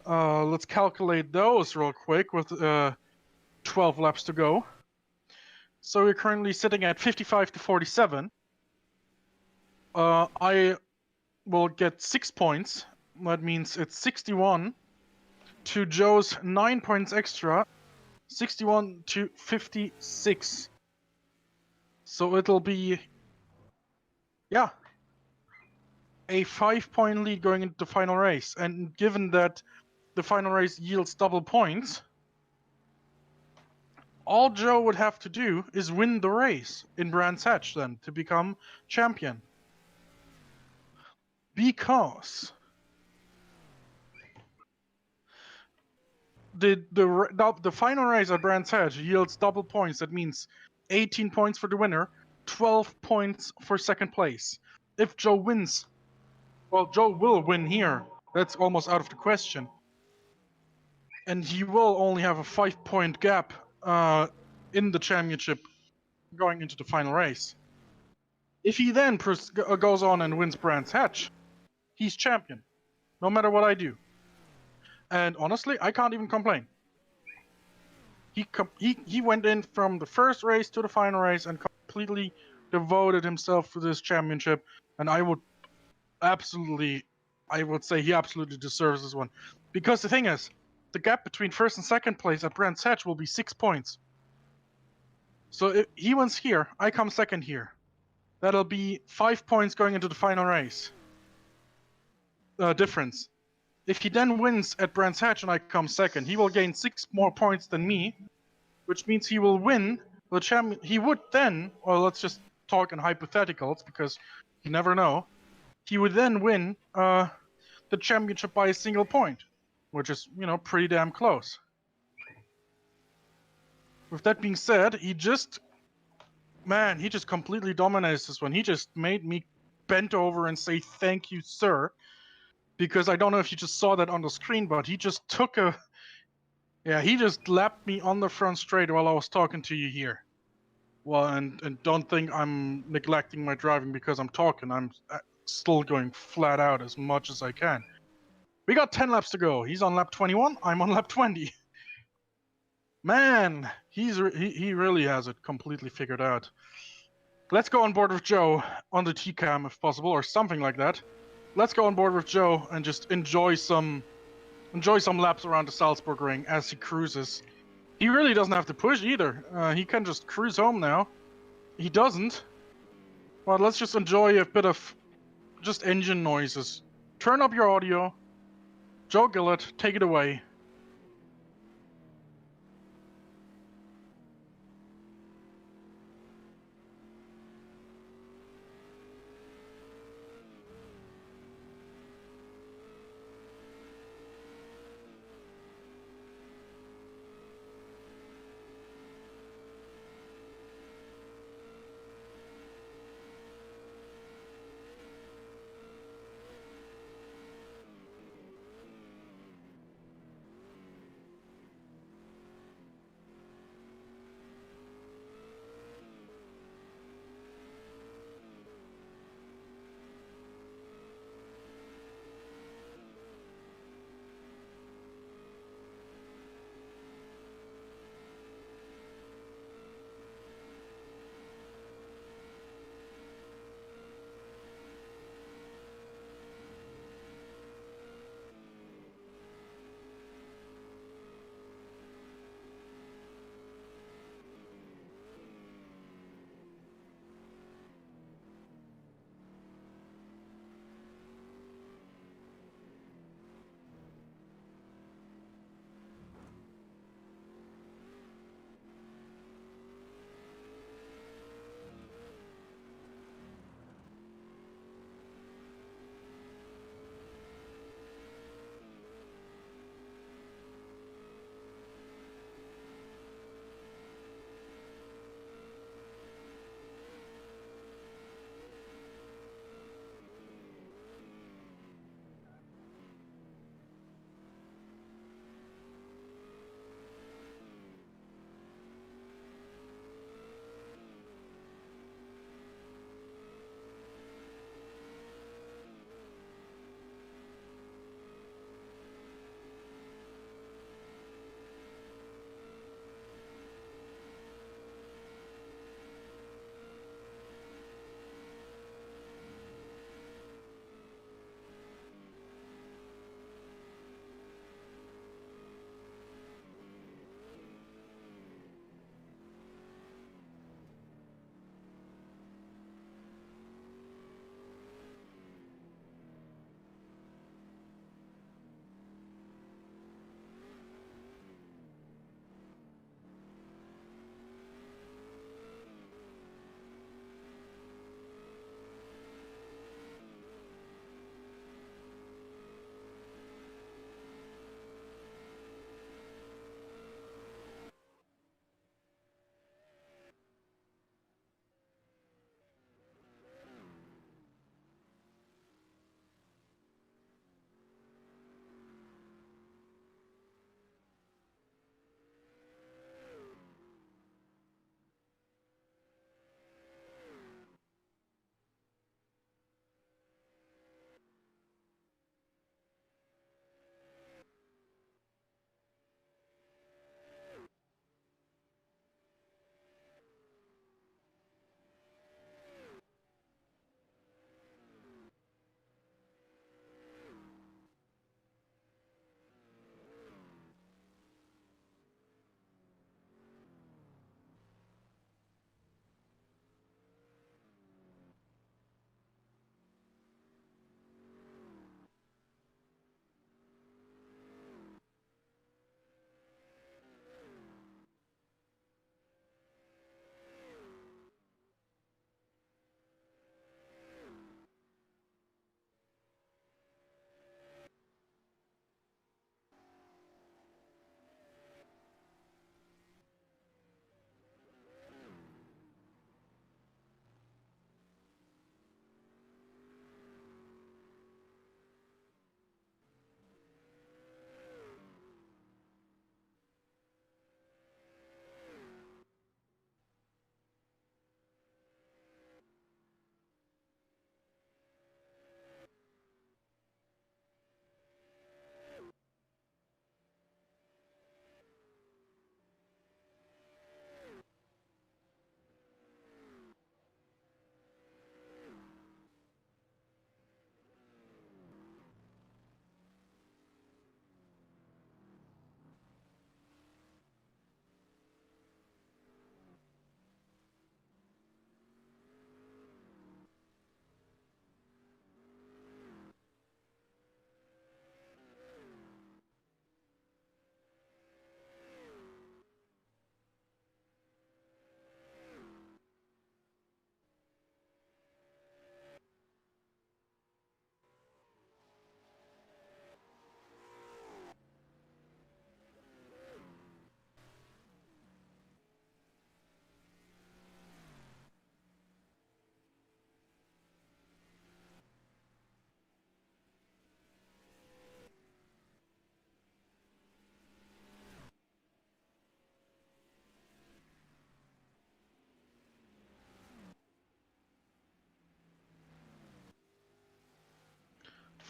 Let's calculate those real quick with 12 laps to go. So we're currently sitting at 55 to 47. I will get 6 points. That means it's 61 to Joe's 9 points extra. 61 to 56. So it'll be, yeah, a 5-point lead going into the final race. And given that the final race yields double points, all Joe would have to do is win the race in Brands Hatch then to become champion. Because the final race at Brands Hatch yields double points. That means 18 points for the winner, 12 points for second place. If Joe wins, well, Joe will win here. That's almost out of the question. And he will only have a 5-point gap in the championship going into the final race. If he then goes on and wins Brands Hatch, he's champion, no matter what I do. And honestly, I can't even complain. He went in from the first race to the final race and completely devoted himself to this championship. And I would say he absolutely deserves this one. Because the thing is, the gap between first and second place at Brands Hatch will be 6 points. So if he wins here, I come second here. That'll be 5 points going into the final race. Difference. If he then wins at Brands Hatch and I come second, he will gain 6 more points than me, which means he will win the champion. He would then, well, let's just talk in hypotheticals because you never know. He would then win the championship by a single point, which is, pretty damn close. With that being said, he just completely dominates this one. He just made me bent over and say thank you, sir. Because I don't know if you just saw that on the screen, but he just he just lapped me on the front straight while I was talking to you here. Well, and don't think I'm neglecting my driving because I'm talking. I'm still going flat out as much as I can. We got 10 laps to go. He's on lap 21. I'm on lap 20. Man, he really has it completely figured out. Let's go on board with Joe on the T-Cam if possible, or something like that. Let's go on board with Joe and just enjoy some laps around the Salzburg ring as he cruises. He really doesn't have to push either. He can just cruise home now. He doesn't. But let's just enjoy a bit of just engine noises. Turn up your audio. Joe Gillett, take it away.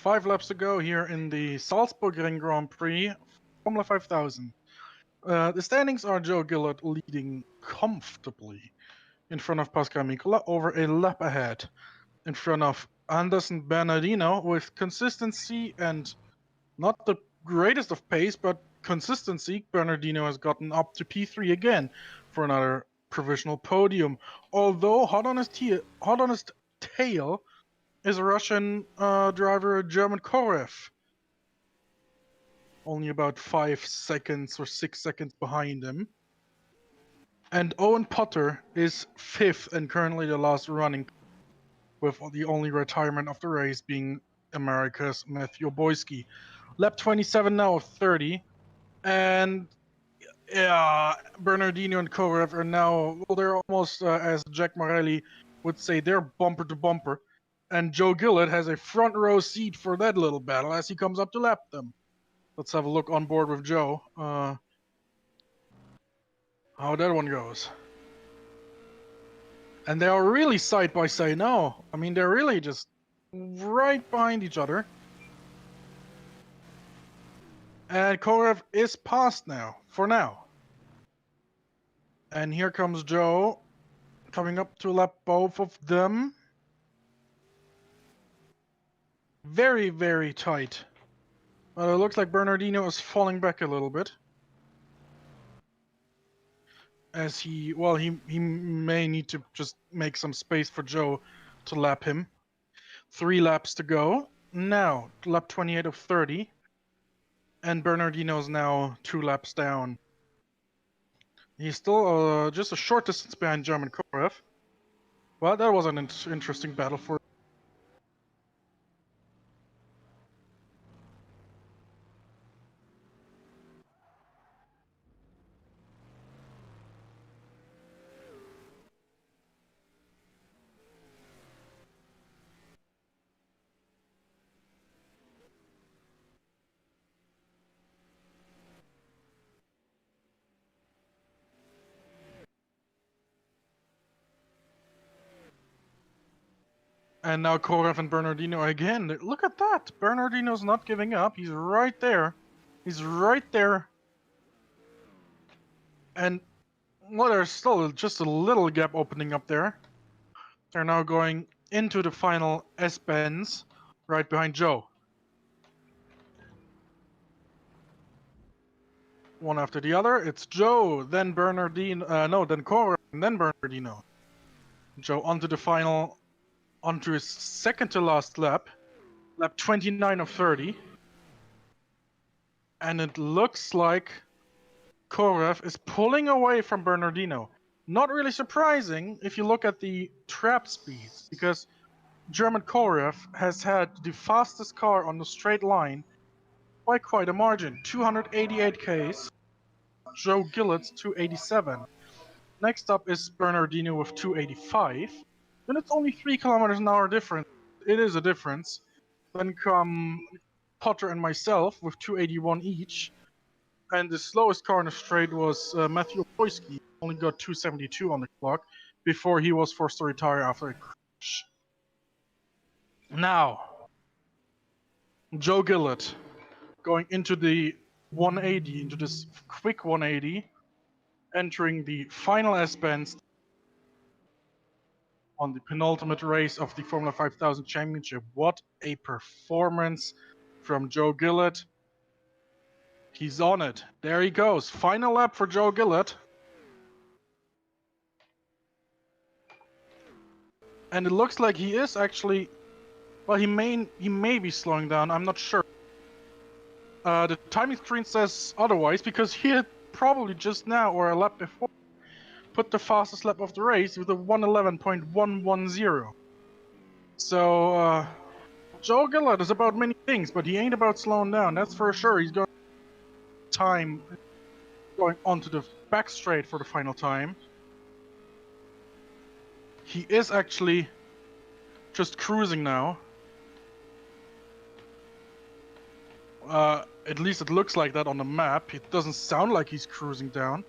5 laps to go here in the Salzburg Grand Prix Formula 5000. The standings are Joe Gillett leading comfortably in front of Pascal Mikula, over a lap ahead in front of Anderson Bernardino with consistency and not the greatest of pace, but consistency. Bernardino has gotten up to P3 again for another provisional podium. Although hot on his tail is a Russian driver, German Korev. Only about 5 seconds or 6 seconds behind him. And Owen Potter is 5th and currently the last running, with the only retirement of the race being America's Matthew Boyski. Lap 27 now of 30. And yeah, Bernardino and Korev are now, well, they're almost, as Jack Morelli would say, they're bumper to bumper. And Joe Gillett has a front row seat for that little battle as he comes up to lap them. Let's have a look on board with Joe. How that one goes. And they are really side by side now. I mean, they're really just right behind each other. And Korev is past now, for now. And here comes Joe, coming up to lap both of them. Very, very tight. But it looks like Bernardino is falling back a little bit. As he may need to just make some space for Joe to lap him. 3 laps to go. Now, lap 28 of 30. And Bernardino's now 2 laps down. He's still just a short distance behind German Korev. Well, that was an interesting battle for. And now Korev and Bernardino again. Look at that! Bernardino's not giving up. He's right there. He's right there. And well, there's still just a little gap opening up there. They're now going into the final S-bends right behind Joe. One after the other. It's Joe, then Bernardino, then Korev, and then Bernardino. Joe onto the final, onto his second to last lap. Lap 29 of 30. And it looks like Korev is pulling away from Bernardino. Not really surprising if you look at the trap speeds, because German Korev has had the fastest car on the straight line by quite a margin. 288 Ks. Joe Gillett's 287. Next up is Bernardino with 285. Then it's only 3 kilometers an hour difference. It is a difference. Then come Potter and myself with 281 each. And the slowest car in the straight was Matthew Boyski. Only got 272 on the clock before he was forced to retire after a crash. Now, Joe Gillett going into the 180, into this quick 180, entering the final S-bends on the penultimate race of the Formula 5000 Championship. What a performance from Joe Gillett. He's on it. There he goes. Final lap for Joe Gillett. And it looks like he is actually, well, he may be slowing down. I'm not sure. The timing screen says otherwise, because he had probably just now or a lap before put the fastest lap of the race with a 111.110. So Joe Gillett is about many things, but he ain't about slowing down. That's for sure. He's going time going onto the back straight for the final time. He is actually just cruising now. At least it looks like that on the map. It doesn't sound like he's cruising down.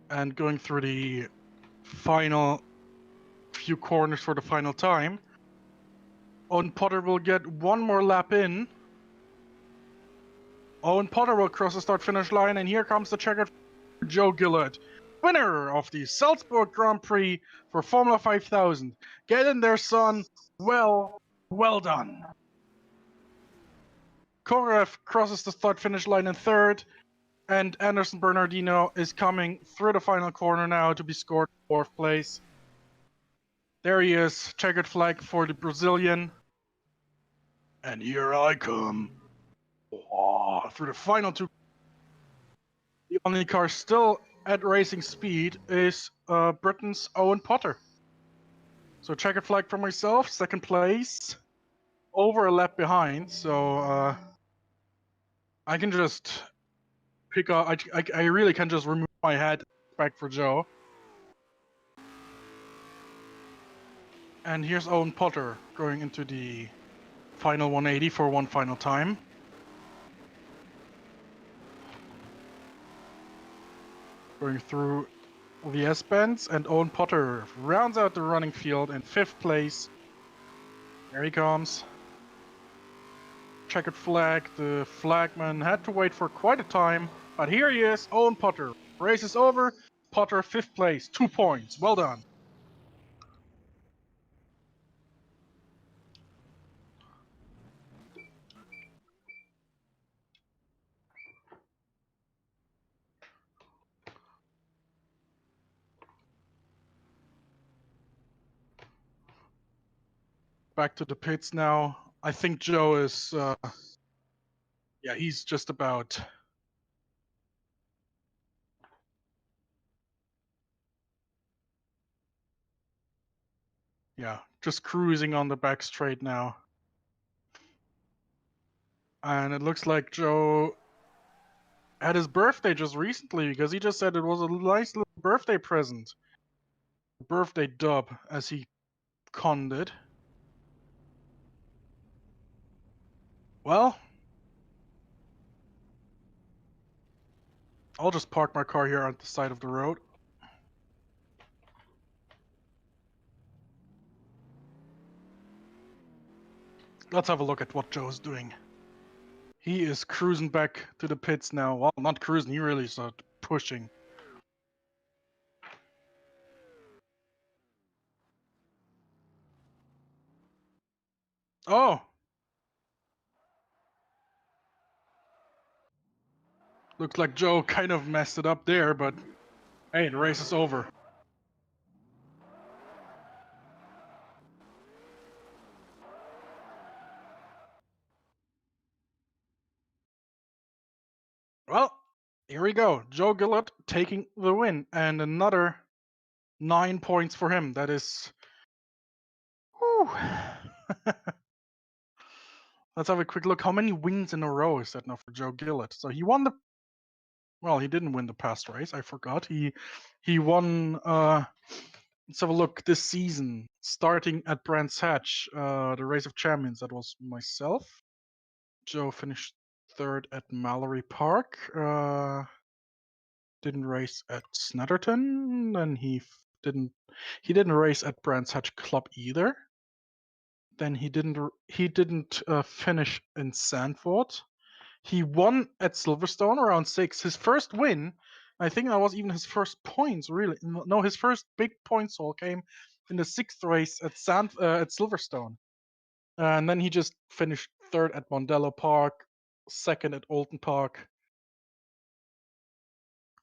And going through the final few corners for the final time. Owen Potter will get one more lap in. Owen Potter will cross the start-finish line, and here comes the checkered Joe Gillett, winner of the Salzburg Grand Prix for Formula 5000. Get in there, son. Well done. Korev crosses the start-finish line in third, and Anderson Bernardino is coming through the final corner now to be scored fourth place. There he is, checkered flag for the Brazilian. And here I come. Oh, through the final two. The only car still at racing speed is Britain's Owen Potter. So checkered flag for myself, second place, over a lap behind. So I can just pick up. I really can just remove my hat back for Joe. And here's Owen Potter going into the final 180 for one final time. Going through the S-bends, and Owen Potter rounds out the running field in fifth place. There he comes. Checkered flag. The flagman had to wait for quite a time, but here he is, Owen Potter. Race is over. Potter fifth place, 2 points. Well done. Back to the pits now. I think Joe is, yeah, he's just about. Yeah, just cruising on the back straight now. And it looks like Joe had his birthday just recently, because he just said it was a nice little birthday present. Birthday dub, as he conned it. Well, I'll just park my car here on the side of the road. Let's have a look at what Joe's doing. He is cruising back to the pits now. Well, not cruising, he really started pushing. Oh! Looks like Joe kind of messed it up there, but hey, the race is over. Well, here we go. Joe Gillett taking the win, and another 9 points for him. That is... Whew. Let's have a quick look. How many wins in a row is that now for Joe Gillett? So he won the... Well, he didn't win the past race. I forgot. He won... Let's have a look this season. Starting at Brands Hatch, the Race of Champions. That was myself. Joe finished third at Mallory Park. Didn't race at Snetterton. Then he didn't race at Brands Hatch Club either. Then he didn't finish in Sandford. He won at Silverstone around 6. His first win, I think that was even his first points, really. No, his first big points haul came in the 6th race at Silverstone. And then he just finished third at Mondello Park, second at Oulton Park,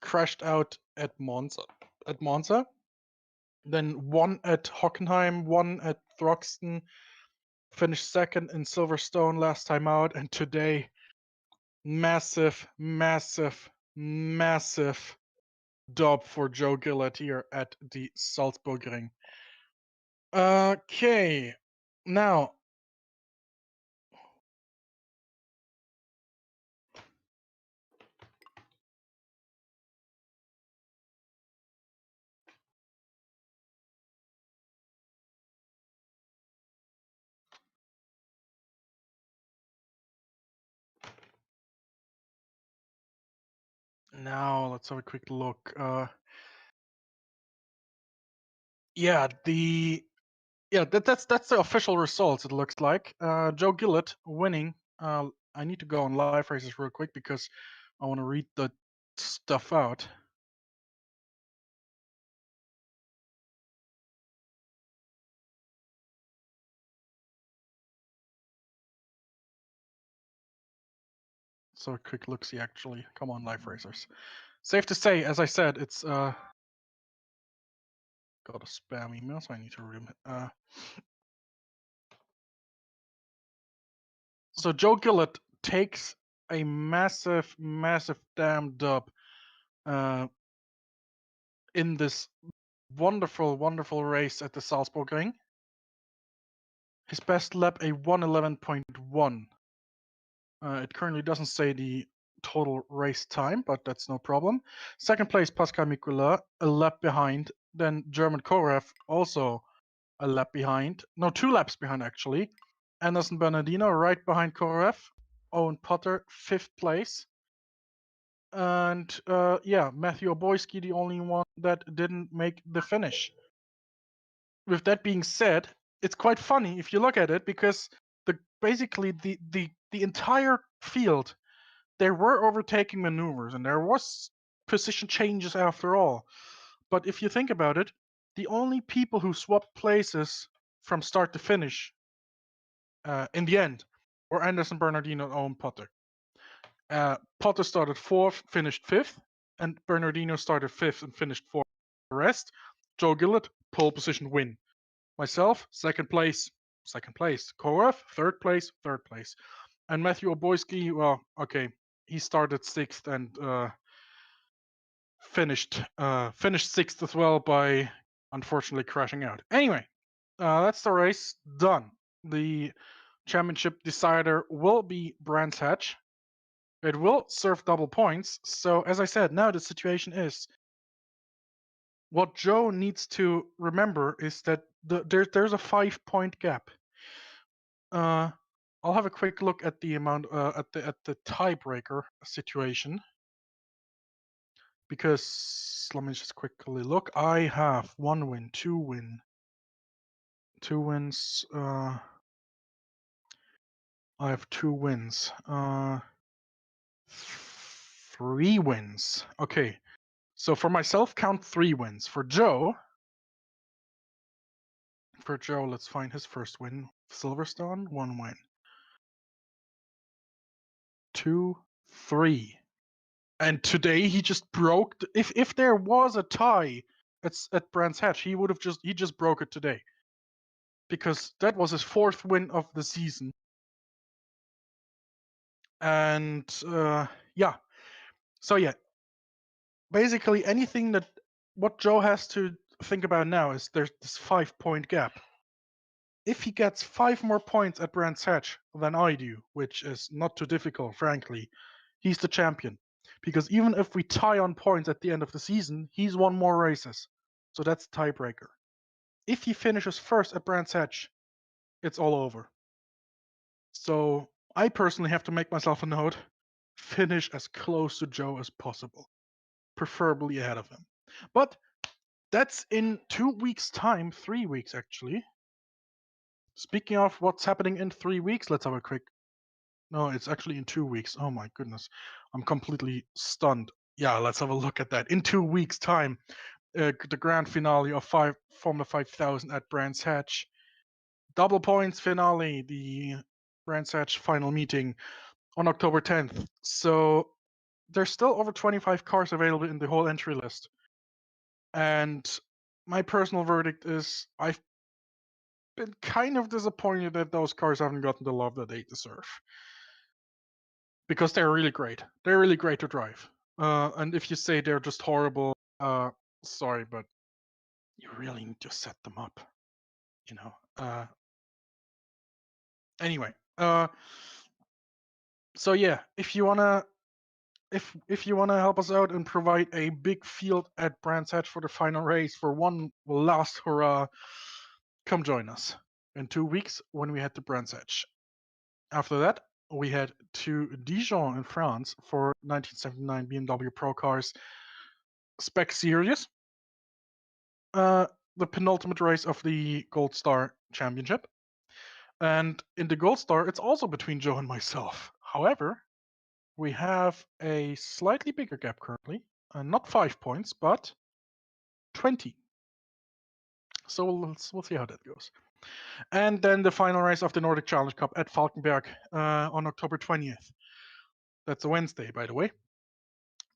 crashed out at Monza, then won at Hockenheim, won at Throxton, finished second in Silverstone last time out, and today, massive dub for Joe Gillett here at the Salzburg Ring. Okay, now let's have a quick look. Yeah, that's the official results. It looks like Joe Gillett winning. I need to go on live races real quick because I want to read the stuff out. So a quick look see actually. Come on, live racers. Safe to say, as I said, it's got a spam email, so I need to read it. So Joe Gillett takes a massive damn dub in this wonderful race at the Salzburg ring. His best lap a 1:11.1. It currently doesn't say the total race time, but that's no problem. Second place, Pascal Mikula, a lap behind. Then German Korev, also a lap behind. No, 2 laps behind actually. Anderson Bernardino right behind Korev. Owen Potter, 5th place. And yeah, Matthew Oboyski, the only one that didn't make the finish. With that being said, it's quite funny if you look at it because basically the entire field, there were overtaking maneuvers and there was position changes after all. But if you think about it, the only people who swapped places from start to finish in the end were Anderson Bernardino and Owen Potter. Potter started 4th, finished 5th, and Bernardino started 5th and finished 4th. The rest, Joe Gillett, pole position win. Myself, second place. Korev, third place. And Matthew Oboyski, well, okay, he started 6th and finished 6th as well by unfortunately crashing out. Anyway, that's the race done. The championship decider will be Brands Hatch. It will serve double points. So as I said, now the situation is what Joe needs to remember is that there's a 5-point gap. I'll have a quick look at the amount at the tiebreaker situation because let me just quickly look. I have 1 win, 2 wins. I have 2 wins. 3 wins. Okay. So for myself, count 3 wins. For Joe, let's find his first win. Silverstone, 1 win. 2, 3. And today he just broke. If there was a tie at Brands Hatch, he just broke it today. Because that was his 4th win of the season. And yeah. So yeah. Basically anything what Joe has to think about now is there's this 5-point gap. If he gets 5 more points at Brands Hatch than I do, which is not too difficult, frankly, he's the champion. Because even if we tie on points at the end of the season, he's won more races. So that's tiebreaker. If he finishes first at Brands Hatch, it's all over. So I personally have to make myself a note, finish as close to Joe as possible. Preferably ahead of him. But that's in 2 weeks' time, 3 weeks actually. Speaking of what's happening in 3 weeks, let's have a quick... No, it's actually in 2 weeks. Oh my goodness. I'm completely stunned. Yeah, let's have a look at that. In 2 weeks' time, the grand finale of Formula 5000 at Brands Hatch. Double points finale, the Brands Hatch final meeting on October 10th. So there's still over 25 cars available in the whole entry list. And my personal verdict is I've been kind of disappointed that those cars haven't gotten the love that they deserve. Because they're really great. They're really great to drive. And if you say they're just horrible, sorry, but you really need to set them up. You know. Anyway. So yeah, if you wanna help us out and provide a big field at Brands Hatch for the final race for one last hurrah, come join us in 2 weeks when we head to Brands Hatch. After that, we head to Dijon in France for 1979 BMW Pro Cars Spec Series. the penultimate race of the Gold Star Championship. And in the Gold Star, it's also between Joe and myself. However, we have a slightly bigger gap currently. Not 5 points, but 20. So we'll see how that goes. And then the final race of the Nordic Challenge Cup at Falkenberg on October 20th. That's a Wednesday, by the way.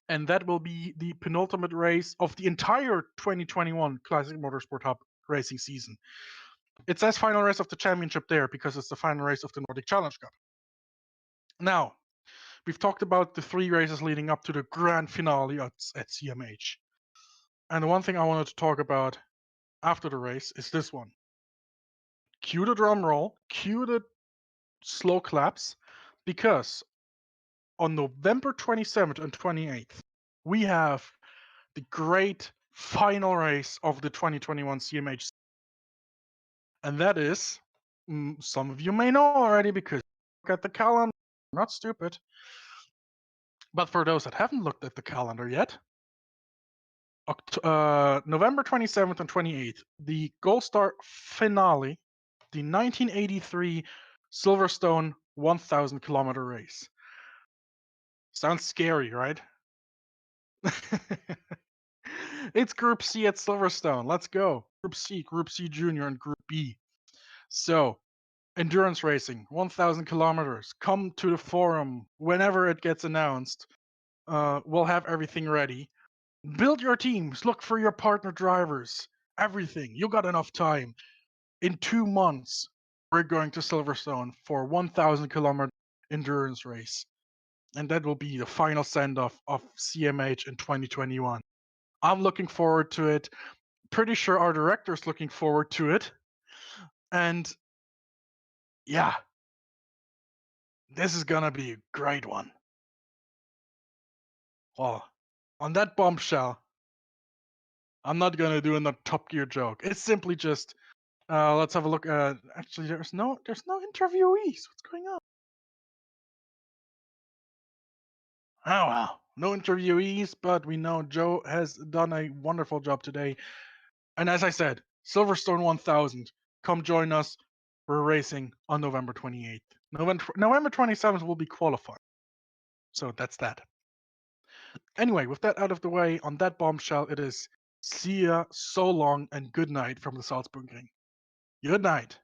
And that will be the penultimate race of the entire 2021 Classic Motorsport Hub racing season. It says final race of the championship there because it's the final race of the Nordic Challenge Cup. Now, we've talked about the 3 races leading up to the grand finale at CMH. And the one thing I wanted to talk about after the race is this one. Cue the drum roll, cue the slow claps, because on November 27th and 28th, we have the great final race of the 2021 CMH. And that is, some of you may know already because look at the calendar, not stupid. But for those that haven't looked at the calendar yet, November 27th and 28th, the Gold Star finale, the 1983 Silverstone 1,000 kilometer race. Sounds scary, right? It's Group C at Silverstone. Let's go. Group C Junior, and Group B. So, endurance racing, 1,000 kilometers. Come to the forum whenever it gets announced. We'll have everything ready. Build your teams. Look for your partner drivers. Everything. You got enough time. In 2 months, we're going to Silverstone for 1,000 kilometer endurance race. And that will be the final send-off of CMH in 2021. I'm looking forward to it. Pretty sure our director's looking forward to it. And yeah, this is gonna be a great one. Well, on that bombshell, I'm not gonna do another Top Gear joke. It's simply just, let's have a look at. Actually, there's no interviewees. What's going on? Oh wow, no interviewees, but we know Joe has done a wonderful job today. And as I said, Silverstone 1000, come join us. We're racing on November 28th. November 27th will be qualifying. So that's that. Anyway, with that out of the way, on that bombshell, it is see ya, so long, and good night from the Salzburg ring. Good night.